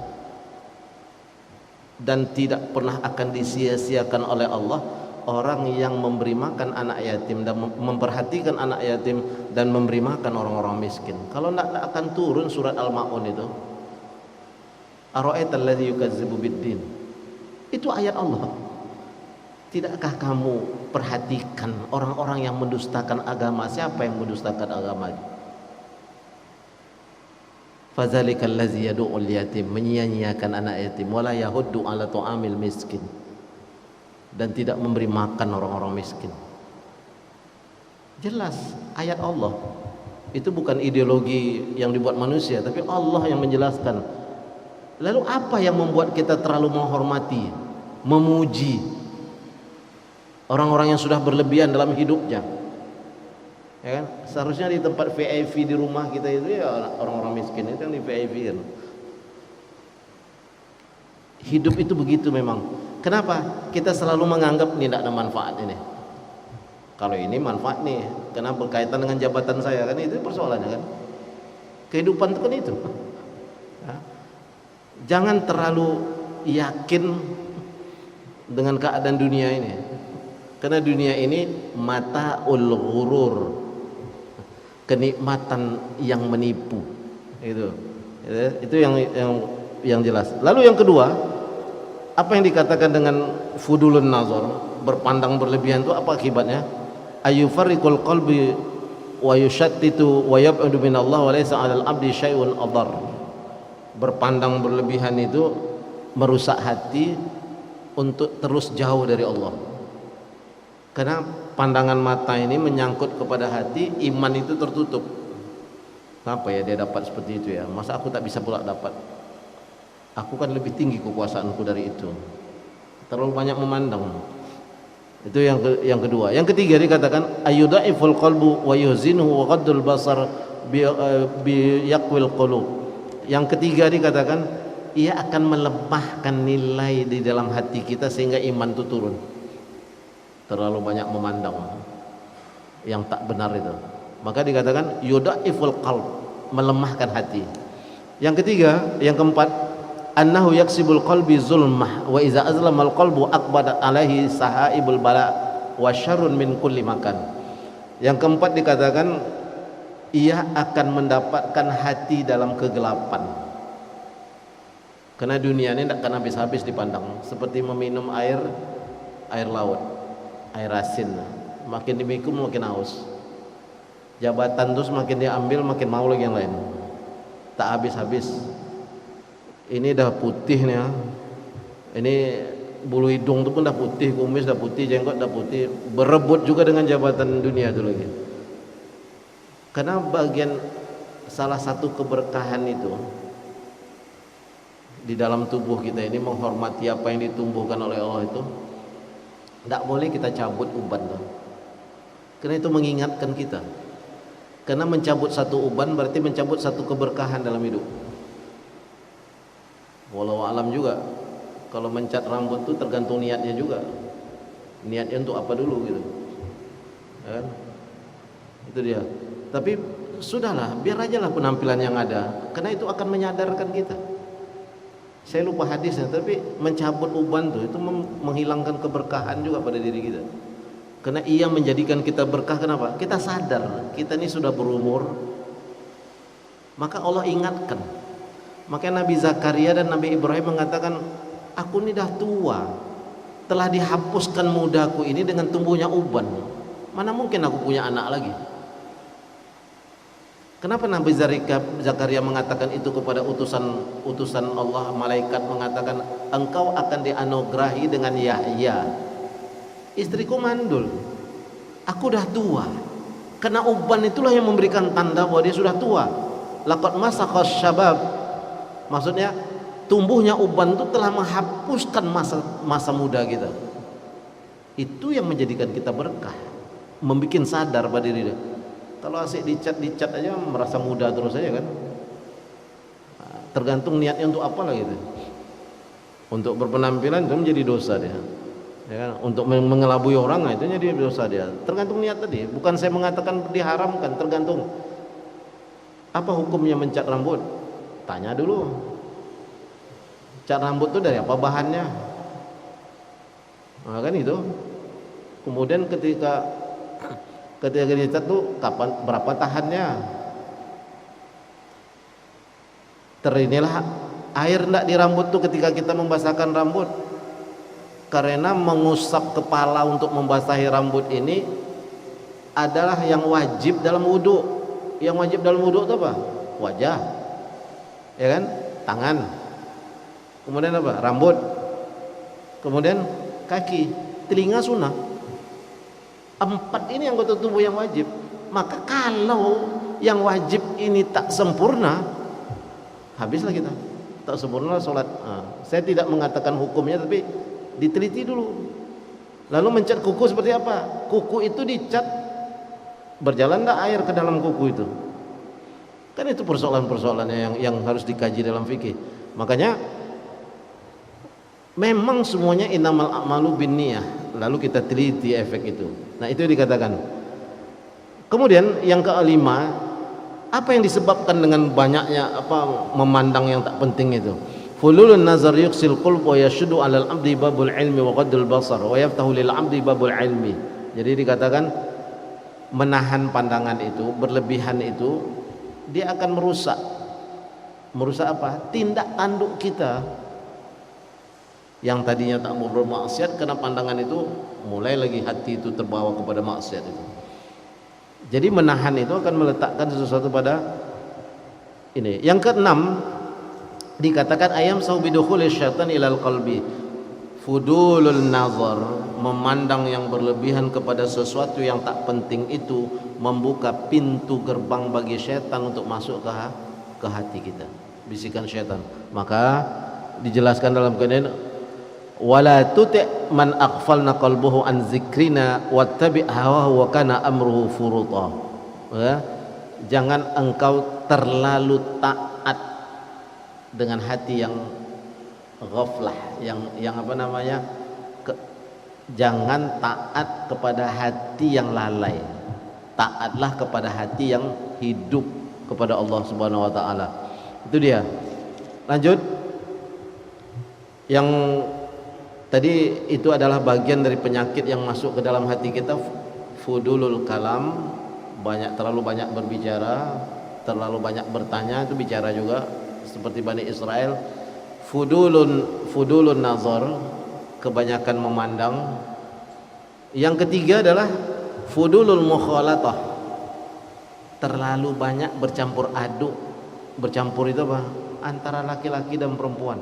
A: Dan tidak pernah akan disia-siakan oleh Allah orang yang memberi makan anak yatim dan memperhatikan anak yatim dan memberi makan orang-orang miskin. Kalau tidak akan turun surat Al-Maun itu. Ara'aital ladzi yukazzibu biddin. Itu ayat Allah. Tidakkah kamu perhatikan orang-orang yang mendustakan agama? Siapa yang mendustakan agama? Fadzalikal ladzi yad'ul yatim, menyia-nyiakan anak yatim, wala yahuddu ala tu'amil miskin, dan tidak memberi makan orang-orang miskin. Jelas ayat Allah. Itu bukan ideologi yang dibuat manusia, tapi Allah yang menjelaskan. Lalu apa yang membuat kita terlalu menghormati, memuji orang-orang yang sudah berlebihan dalam hidupnya? Ya kan? Seharusnya di tempat VIP di rumah kita itu ya orang-orang miskin itu yang di VIP kan. Hidup itu begitu memang. Kenapa? Kita selalu menganggap ini tidak ada manfaat ini. Kalau ini manfaat nih, karena berkaitan dengan jabatan saya kan, itu persoalannya kan. Kehidupan itu kan itu. Jangan terlalu yakin dengan keadaan dunia ini. Karena dunia ini mata'ul ghurur, kenikmatan yang menipu. Itu yang jelas. Lalu yang kedua, apa yang dikatakan dengan fudulun nazar, berpandang berlebihan itu apa akibatnya? Ayufarriqul qalbi wa yushattitu wa yab'udu minallah wa laysa 'alal 'abdi syai'un adar. Berpandang berlebihan itu merusak hati untuk terus jauh dari Allah. Karena pandangan mata ini menyangkut kepada hati, iman itu tertutup. Kenapa ya dia dapat seperti itu ya? Masa aku tak bisa pula dapat? Aku kan lebih tinggi kekuasaanku dari itu. Terlalu banyak memandang. Itu yang kedua. Yang ketiga dikatakan ayyudha'iful qalbu wa yuzinuhu wa qaddul basar bi yaqwil qulub. Yang ketiga dikatakan ia akan melemahkan nilai di dalam hati kita sehingga iman itu turun. Terlalu banyak memandang yang tak benar itu. Maka dikatakan yudha'iful qalb, melemahkan hati. Yang ketiga, yang keempat, annahu yaksibul qalbi zulmah wa iza azlamal qalbu aqbadat alaihi sahaibul bala wa syarrun min kulli makan. Yang keempat dikatakan ia akan mendapatkan hati dalam kegelapan. Karena dunia ini tidak akan habis-habis dipandang, seperti meminum air laut, air asin. Makin dimikum makin haus. Jabatan terus makin diambil makin mau lagi yang lain. Tak habis-habis. Ini dah putih nih ya. Ini bulu hidung tu pun dah putih, kumis dah putih, jenggot dah putih. Berebut juga dengan jabatan dunia itu lagi. Karena bagian salah satu keberkahan itu di dalam tubuh kita ini menghormati apa yang ditumbuhkan oleh Allah itu. Tidak boleh kita cabut uban tuh. Karena itu mengingatkan kita. Karena mencabut satu uban berarti mencabut satu keberkahan dalam hidup. Walau alam juga, kalau mencat rambut itu tergantung niatnya juga. Niatnya untuk apa dulu gitu, ya kan? Itu dia. Tapi sudahlah, biar aja lah penampilan yang ada, karena itu akan menyadarkan kita. Saya lupa hadisnya, tapi mencabut uban itu menghilangkan keberkahan juga pada diri kita. Karena ia menjadikan kita berkah. Kenapa? Kita sadar kita ini sudah berumur, maka Allah ingatkan. Makanya Nabi Zakaria dan Nabi Ibrahim mengatakan, aku ini dah tua, telah dihapuskan mudaku ini dengan tumbuhnya uban. Mana mungkin aku punya anak lagi? Kenapa Nabi Zakaria mengatakan itu kepada utusan Allah? Malaikat mengatakan, engkau akan dianugerahi dengan Yahya. Istriku mandul, aku dah tua. Karena uban itulah yang memberikan tanda bahwa dia sudah tua. Laqad masakhas syabab, maksudnya tumbuhnya uban itu telah menghapuskan masa muda kita. Itu yang menjadikan kita berkah, membuat sadar pada diri. Kalau asik dicat aja merasa muda terus aja kan. Tergantung niatnya untuk apa lah gitu. Untuk berpenampilan itu menjadi dosa dia. Ya kan? Untuk mengelabui orang itu jadi dosa dia. Tergantung niat tadi. Bukan saya mengatakan diharamkan, tergantung. Apa hukumnya mencat rambut? Tanya dulu. Cat rambut itu dari apa bahannya? Nah, kan itu. Kemudian ketika dicat tuh kapan, berapa tahannya? Terinilah air enggak di rambut tuh ketika kita membasahkan rambut. Karena mengusap kepala untuk membasahi rambut ini adalah yang wajib dalam wudu. Yang wajib dalam wudu itu apa? Wajah, ya kan? Tangan. Kemudian apa? Rambut. Kemudian kaki, telinga sunnah. 4 ini anggota tubuh yang wajib. Maka kalau yang wajib ini tak sempurna, habislah kita. Tak sempurna sholat. Saya tidak mengatakan hukumnya, tapi diteliti dulu. Lalu mencat kuku seperti apa? Kuku itu dicat, berjalan tak air ke dalam kuku itu? Kan itu persoalan-persoalannya yang harus dikaji dalam fikih. Makanya memang semuanya innamal a'malu binniyah. Lalu kita teliti efek itu. Nah, itu dikatakan. Kemudian yang kelima, apa yang disebabkan dengan banyaknya memandang yang tak penting itu? Fululun nazar yuksil qulb wa yashuddu 'alal 'abdi babul ilmi wa qaddul basar wa yaftahu lil 'abdi babul ilmi. Jadi dikatakan menahan pandangan itu, berlebihan itu, dia akan merusak. Merusak apa? Tindak tanduk kita. Yang tadinya tak mau bermaksiat, karena pandangan itu mulai lagi hati itu terbawa kepada maksiat itu. Jadi menahan itu akan meletakkan sesuatu pada ini. Yang keenam dikatakan ayam saubidukhul syaitan ilal qalbi. Fudulul nazar, memandang yang berlebihan kepada sesuatu yang tak penting itu membuka pintu gerbang bagi syaitan untuk masuk ke hati kita. Bisikan syaitan. Maka dijelaskan dalam keadaan wala tuti' man aghfalna qalbuhu an zikrina wattabi' hawahu wa kana amruhu furuta. Ya, jangan engkau terlalu taat dengan hati yang ghaflah, yang apa namanya? Jangan taat kepada hati yang lalai. Taatlah kepada hati yang hidup kepada Allah Subhanahu wa taala. Itu dia. Lanjut. Yang tadi itu adalah bagian dari penyakit yang masuk ke dalam hati kita, fudulul kalam, terlalu banyak berbicara, terlalu banyak bertanya, itu bicara juga seperti Bani Israel. Fudulun nazar, kebanyakan memandang. Yang ketiga adalah fudulul mukhalatah, terlalu banyak bercampur aduk. Bercampur itu apa? Antara laki-laki dan perempuan.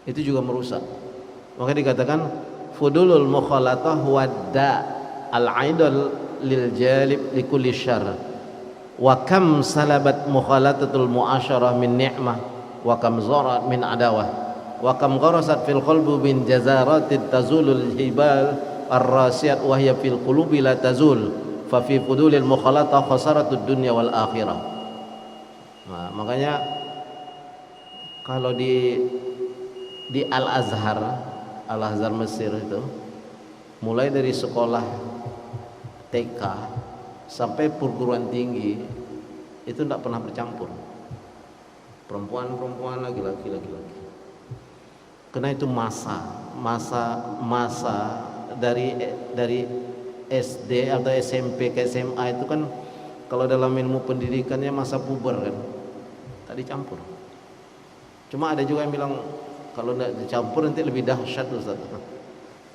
A: Itu juga merusak. Maka dikatakan fudulul mukhalatah wadda al-aidal lil jalib likulli syarr wa kam salabat mukhalatatul muasyarah min ni'mah wa kam zarat min adawah wa kam gharasat fil qalbi min jazaratit tazulul hibal ar-rasiyat wa hiya fil qulubi la tazul fa fi fudulil mukhalatah khasaratud dunya wal akhirah. Nah, makanya kalau di Al-Azhar Mesir itu, mulai dari sekolah TK sampai perguruan tinggi itu tidak pernah bercampur, perempuan laki-laki. Karena itu masa dari SD atau SMP ke SMA itu kan, kalau dalam ilmu pendidikannya masa puber kan, tak dicampur. Cuma ada juga yang bilang kalau tidak dicampur nanti lebih dahsyat Ustaz.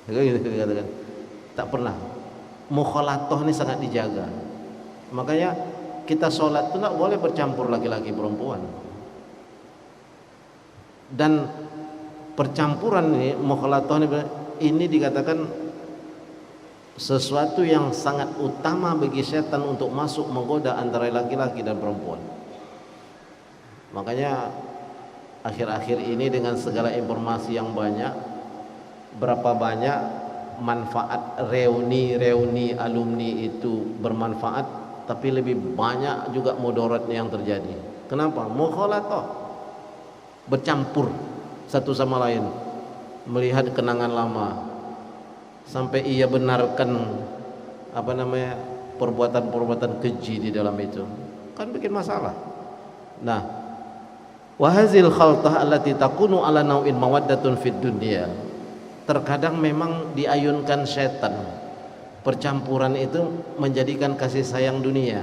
A: Gitu dikatakan. Tak pernah. mukhalatoh ini sangat dijaga. Makanya kita sholat itu tidak boleh bercampur laki-laki perempuan. Dan percampuran ini, mukhalatoh ini dikatakan sesuatu yang sangat utama bagi setan untuk masuk menggoda antara laki-laki dan perempuan. Makanya akhir-akhir ini dengan segala informasi yang banyak, berapa banyak manfaat reuni alumni itu bermanfaat, tapi lebih banyak juga mudaratnya yang terjadi. Kenapa? Mukhalatah, bercampur satu sama lain, melihat kenangan lama, sampai ia benarkan perbuatan-perbuatan keji di dalam itu, kan bikin masalah. Nah, wahazil khaltah allati takunu ala nau'in mawaddatun fid dunya. Terkadang memang diayunkan setan percampuran itu menjadikan kasih sayang dunia,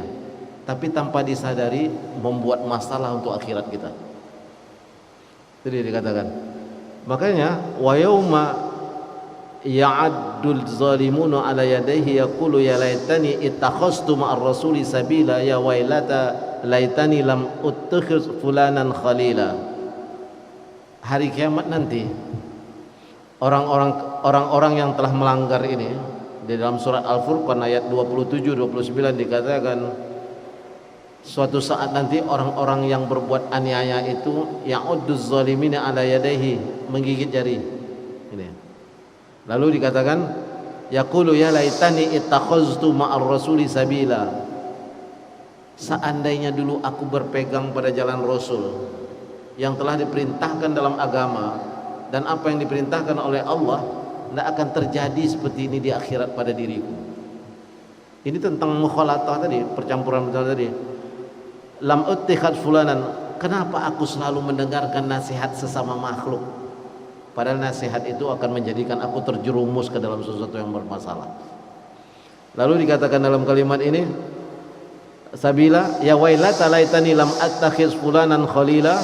A: tapi tanpa disadari membuat masalah untuk akhirat kita. Jadi dikatakan, makanya wa yauma ya'addul zalimuna ala yadayhi yaqulu ya laitani ittakhastu ma'ar rasuli sabila ya wailata laitani lam uttakhiz fulanan khalila. Hari kiamat nanti orang-orang yang telah melanggar ini, di dalam surat Al-Furqan ayat 27-29 dikatakan, suatu saat nanti orang-orang yang berbuat aniaya itu ya'udduz zalimina ala yadayhi, menggigit jari ini. Lalu dikatakan yaqulu ya laitani ittakhaztu ma'ar rasuli sabila, seandainya dulu aku berpegang pada jalan Rasul yang telah diperintahkan dalam agama, dan apa yang diperintahkan oleh Allah, tidak akan terjadi seperti ini di akhirat pada diriku. Ini tentang mukhalatah tadi, percampuran tadi. Lam uttikhad fulanan, kenapa aku selalu mendengarkan nasihat sesama makhluk, padahal nasihat itu akan menjadikan aku terjerumus ke dalam sesuatu yang bermasalah. Lalu dikatakan dalam kalimat ini, sabila ya wailata laitani lam attakhiz fulanan khalila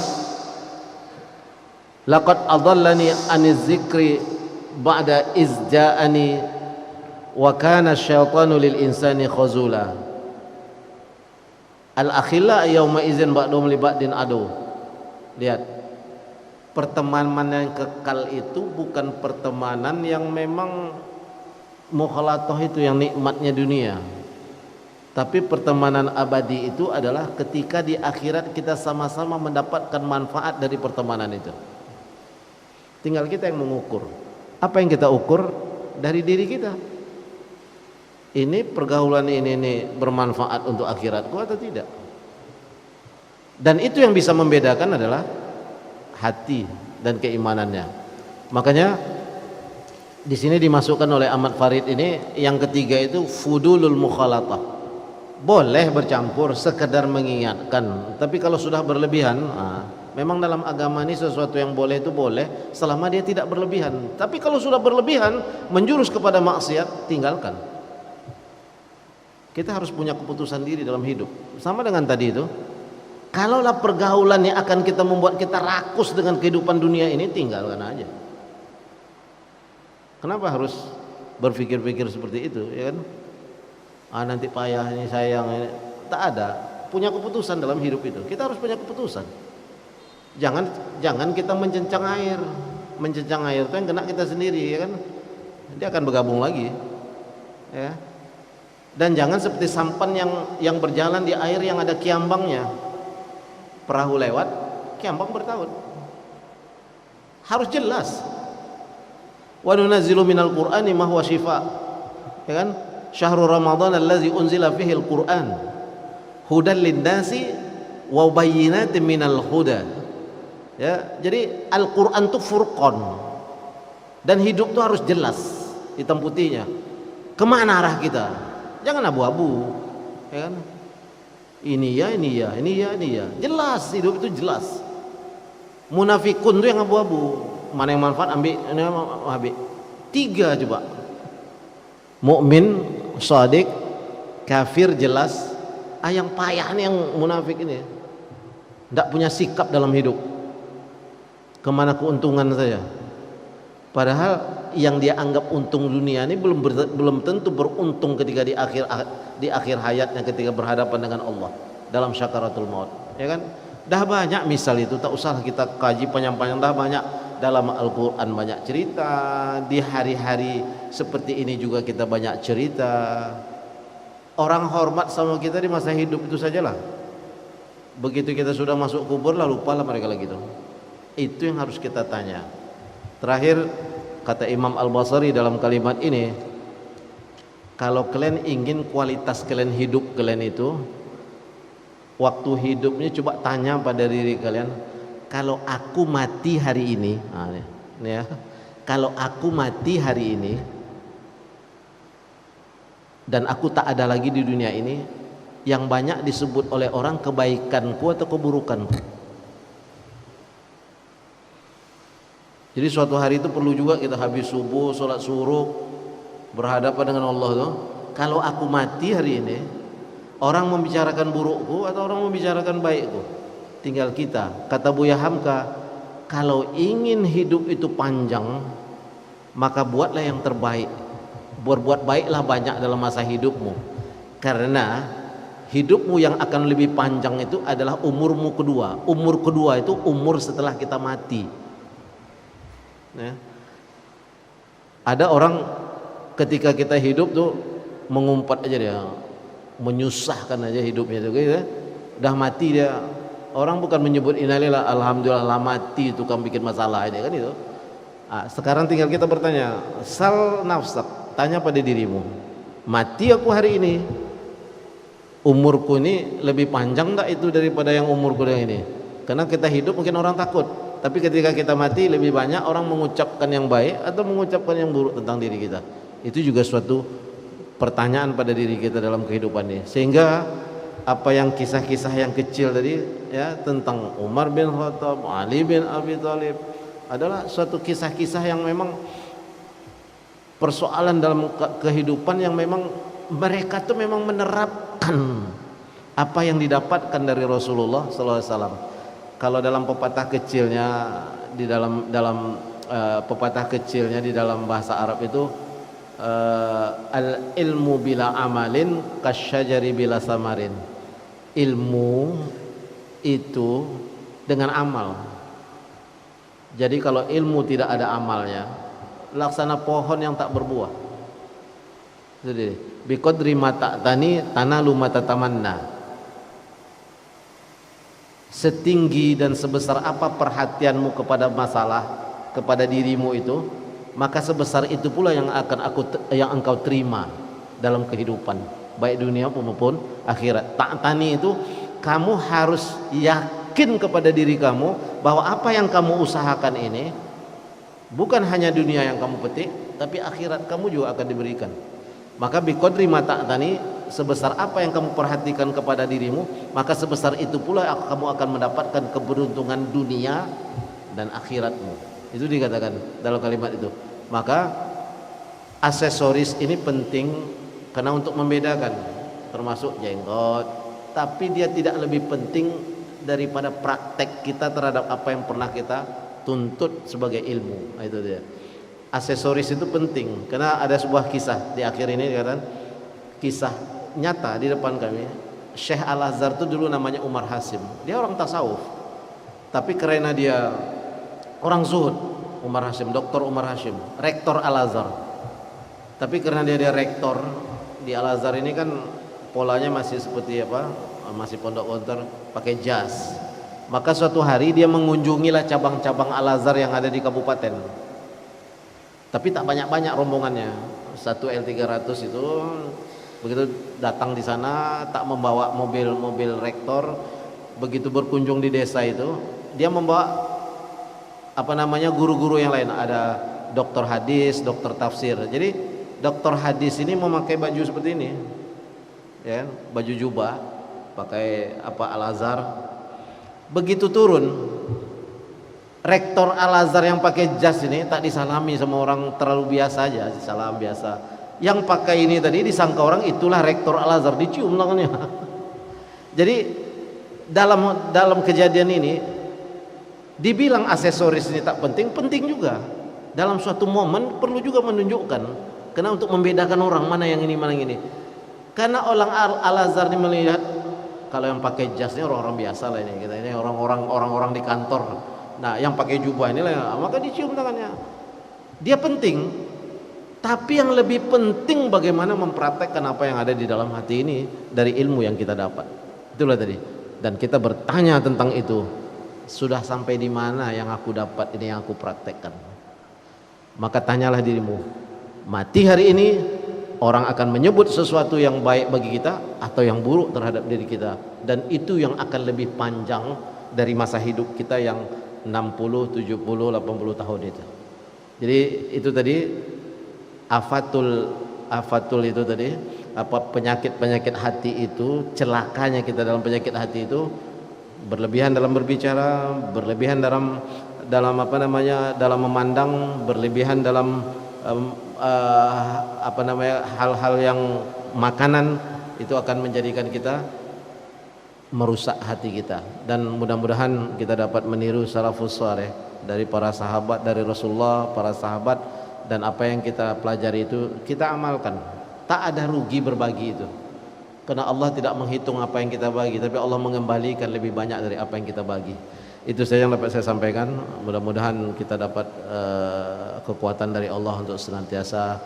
A: laqad adallani aniz zikri ba'da iz ja'ani wa kana syaitanu lil insani khazula. Al akhilla yauma idzin ba'dhum li ba'din adu. Lihat, pertemanan yang kekal itu bukan pertemanan yang memang mukhalatah itu yang nikmatnya dunia, tapi pertemanan abadi itu adalah ketika di akhirat kita sama-sama mendapatkan manfaat dari pertemanan itu. Tinggal kita yang mengukur. Apa yang kita ukur dari diri kita. Ini pergaulan ini bermanfaat untuk akhiratku atau tidak. Dan itu yang bisa membedakan adalah hati dan keimanannya. Makanya di sini dimasukkan oleh Ahmad Farid ini yang ketiga itu fudulul mukhalatah. Boleh bercampur sekedar mengingatkan, tapi kalau sudah berlebihan, memang dalam agama ini sesuatu yang boleh itu boleh selama dia tidak berlebihan. Tapi kalau sudah berlebihan menjurus kepada maksiat, tinggalkan. Kita harus punya keputusan diri dalam hidup. Sama dengan tadi itu, kalaulah pergaulan yang akan kita membuat kita rakus dengan kehidupan dunia ini, tinggalkan aja. Kenapa harus berpikir-pikir seperti itu, ya kan? Nanti payah ini, sayang ini. Tak ada. Punya keputusan dalam hidup itu. Kita harus punya keputusan. Jangan kita mencencang air. Mencencang air itu yang kena kita sendiri, ya kan? Dia akan bergabung lagi, ya. Dan jangan seperti sampan yang berjalan di air yang ada kiambangnya. Perahu lewat, kiambang bertaut. Harus jelas. Wa nunazzilu minal qur'ani ma huwa shifa. Ya kan? Syahrul Ramadan allazi unzila fihi al-Qur'an hudan lin-nasi wa bayyinatin minal huda. Ya, jadi Al-Qur'an itu furqan. Dan hidup itu harus jelas hitam putihnya. Kemana arah kita? Jangan abu-abu. Ya kan? Ini ya. Jelas, hidup itu jelas. Munafikun itu yang abu-abu. Mana yang manfaat ambil, ini ambil. 3 coba. Mukmin, shadiq, kafir jelas. Yang payah nih yang munafik ini. Tidak punya sikap dalam hidup. Kemana keuntungan saya? Padahal yang dia anggap untung dunia ini belum tentu beruntung ketika di akhir hayatnya, ketika berhadapan dengan Allah dalam syakaratul maut, ya kan? Dah banyak misal itu, tak usah kita kaji panjang-panjang, dah banyak dalam Al-Quran, banyak cerita. Di hari-hari seperti ini juga kita banyak cerita. Orang hormat sama kita di masa hidup itu sajalah. Begitu kita sudah masuk kubur lah lupalah mereka lagi itu. Itu yang harus kita tanya. Terakhir kata Imam Al-Basri dalam kalimat ini, kalau kalian ingin kualitas kalian hidup kalian itu, waktu hidupnya coba tanya pada diri kalian, kalau aku mati hari ini, ya, kalau aku mati hari ini dan aku tak ada lagi di dunia ini, yang banyak disebut oleh orang kebaikanku atau keburukanku. Jadi suatu hari itu perlu juga kita habis subuh, sholat suruh, berhadapan dengan Allah tuh. Kalau aku mati hari ini, orang membicarakan burukku atau orang membicarakan baikku? Tinggal kita. Kata Buya Hamka, kalau ingin hidup itu panjang, maka buatlah yang terbaik. Berbuat baiklah banyak dalam masa hidupmu. Karena hidupmu yang akan lebih panjang itu adalah umurmu kedua. Umur kedua itu umur setelah kita mati. Ya. Ada orang ketika kita hidup tuh mengumpat aja dia, menyusahkan aja hidupnya tuh, gitu. Dah mati dia, orang bukan menyebut innalillahi, alhamdulillah lah mati itu kan bikin masalah ini kan itu. Sekarang tinggal kita bertanya, sal nafsak, tanya pada dirimu, mati aku hari ini, umurku ini lebih panjang tak itu daripada yang umurku yang ini? Karena kita hidup mungkin orang takut, tapi ketika kita mati lebih banyak orang mengucapkan yang baik atau mengucapkan yang buruk tentang diri kita. Itu juga suatu pertanyaan pada diri kita dalam kehidupan ini. Sehingga apa yang kisah-kisah yang kecil tadi ya tentang Umar bin Khattab, Ali bin Abi Thalib adalah suatu kisah-kisah yang memang persoalan dalam kehidupan yang memang mereka tuh memang menerapkan apa yang didapatkan dari Rasulullah SAW. Kalau dalam pepatah kecilnya di dalam pepatah kecilnya di dalam bahasa Arab itu al ilmu bila amalin kasyajari bila samarin. Ilmu itu dengan amal. Jadi kalau ilmu tidak ada amalnya, laksana pohon yang tak berbuah. Jadi biqadri ma ta'tani tanalu ma tatamanna. Setinggi dan sebesar apa perhatianmu kepada masalah, kepada dirimu itu, maka sebesar itu pula yang akan yang engkau terima dalam kehidupan, baik dunia maupun akhirat. Ta'tani itu kamu harus yakin kepada diri kamu bahwa apa yang kamu usahakan ini bukan hanya dunia yang kamu petik, tapi akhirat kamu juga akan diberikan. Maka biqadri ma ta'tani, sebesar apa yang kamu perhatikan kepada dirimu, maka sebesar itu pula kamu akan mendapatkan keberuntungan dunia dan akhiratmu. Itu dikatakan dalam kalimat itu. Maka aksesoris ini penting karena untuk membedakan, termasuk jenggot, tapi dia tidak lebih penting daripada praktek kita terhadap apa yang pernah kita tuntut sebagai ilmu. Nah, itu dia. Aksesoris itu penting karena ada sebuah kisah di akhir ini dikatakan, kisah nyata di depan kami. Syekh Al-Azhar itu dulu namanya Umar Hasim. Dia orang tasawuf, tapi karena dia orang zuhud, Umar Hasim, Dr. Umar Hasim, rektor Al-Azhar. Tapi karena dia rektor di Al-Azhar ini kan polanya masih seperti apa, masih pondok konter pakai jas. Maka suatu hari dia mengunjungilah cabang-cabang Al-Azhar yang ada di kabupaten. Tapi tak banyak-banyak rombongannya. Satu L300 itu begitu datang di sana tak membawa mobil rektor. Begitu berkunjung di desa itu, dia membawa apa namanya guru-guru yang lain. Ada dokter hadis, dokter tafsir. Jadi dokter hadis ini memakai baju seperti ini, ya, baju jubah, pakai apa Al-Azhar. Begitu turun, rektor Al-Azhar yang pakai jas ini tak disalami sama orang, terlalu biasa aja, salam biasa. Yang pakai ini tadi disangka orang itulah rektor Al-Azhar, dicium tangannya. Jadi dalam kejadian ini dibilang aksesoris ini tak penting, penting juga. dalam suatu momen perlu juga menunjukkan, karena untuk membedakan orang mana yang ini mana yang ini. Karena orang Al-Azhar ini melihat kalau yang pakai jasnya orang-orang biasa lah ini, kita ini orang-orang di kantor. Nah, yang pakai jubah inilah, maka dicium tangannya. Dia penting, tapi yang lebih penting bagaimana mempraktekkan apa yang ada di dalam hati ini dari ilmu yang kita dapat. Itulah tadi. Dan kita bertanya tentang itu. Sudah sampai di mana yang aku dapat ini yang aku praktekkan? Maka tanyalah dirimu. Mati hari ini orang akan menyebut sesuatu yang baik bagi kita atau yang buruk terhadap diri kita, dan itu yang akan lebih panjang dari masa hidup kita yang 60, 70, 80 tahun itu. Jadi itu tadi afatul itu tadi, apa penyakit hati itu, celakanya kita dalam penyakit hati itu, berlebihan dalam berbicara, berlebihan dalam apa namanya, dalam memandang, berlebihan dalam apa namanya, hal-hal yang makanan itu akan menjadikan kita merusak hati kita. Dan mudah-mudahan kita dapat meniru salafus saleh dari para sahabat, dari Rasulullah, para sahabat, dan apa yang kita pelajari itu kita amalkan. Tak ada rugi berbagi itu, karena Allah tidak menghitung apa yang kita bagi, tapi Allah mengembalikan lebih banyak dari apa yang kita bagi. Itu saja yang dapat saya sampaikan. Mudah-mudahan kita dapat kekuatan dari Allah untuk senantiasa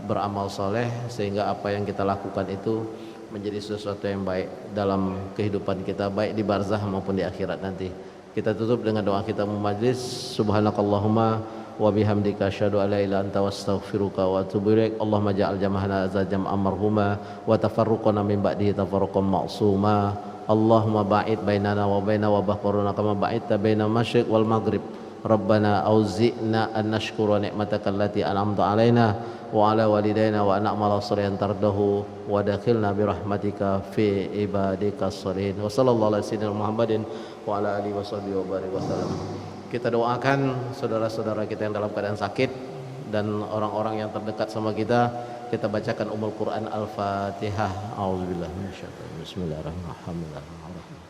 A: beramal soleh, sehingga apa yang kita lakukan itu menjadi sesuatu yang baik dalam kehidupan kita, baik di barzah maupun di akhirat nanti. Kita tutup dengan doa kita majlis. Subhanakallahumma wa bihamdika asyhadu an la ilaha illa anta wastaghfiruka wa atubu ilaik. Allahumma ja'al jam'ana hadza jam'an marhuma wa tafarruqana min ba'dihi tafarruqan ma'suma. Allahumma ba'id bainana wa baina wabah corona kama ba'idta baina masyriq wal maghrib. Rabbana auzi'na an nashkura ni'mataka allati an'amta 'alaina wa 'ala walidayna wa an na'mala shalihan tardahu wa dakhilna bi rahmatika fi ibadika shalihin. Wa sallallahu ala sayyidina Muhammadin wa ala alihi wa sahbihi wa barik wasallam. Kita doakan saudara-saudara kita yang dalam keadaan sakit dan orang-orang yang terdekat sama kita. Kita bacakan Ummul Quran Al-Fatihah. A'udzubillahi minasyaitonir rajim. Bismillahirrahmanirrahim.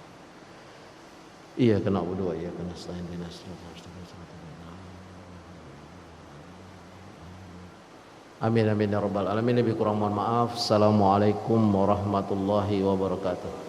A: Iyyaka na'budu wa iyyaka nasta'in. Ihdinas siratal mustaqim. Amin amin ya rabbal alamin. Lebih kurang mohon maaf. Assalamualaikum warahmatullahi wabarakatuh.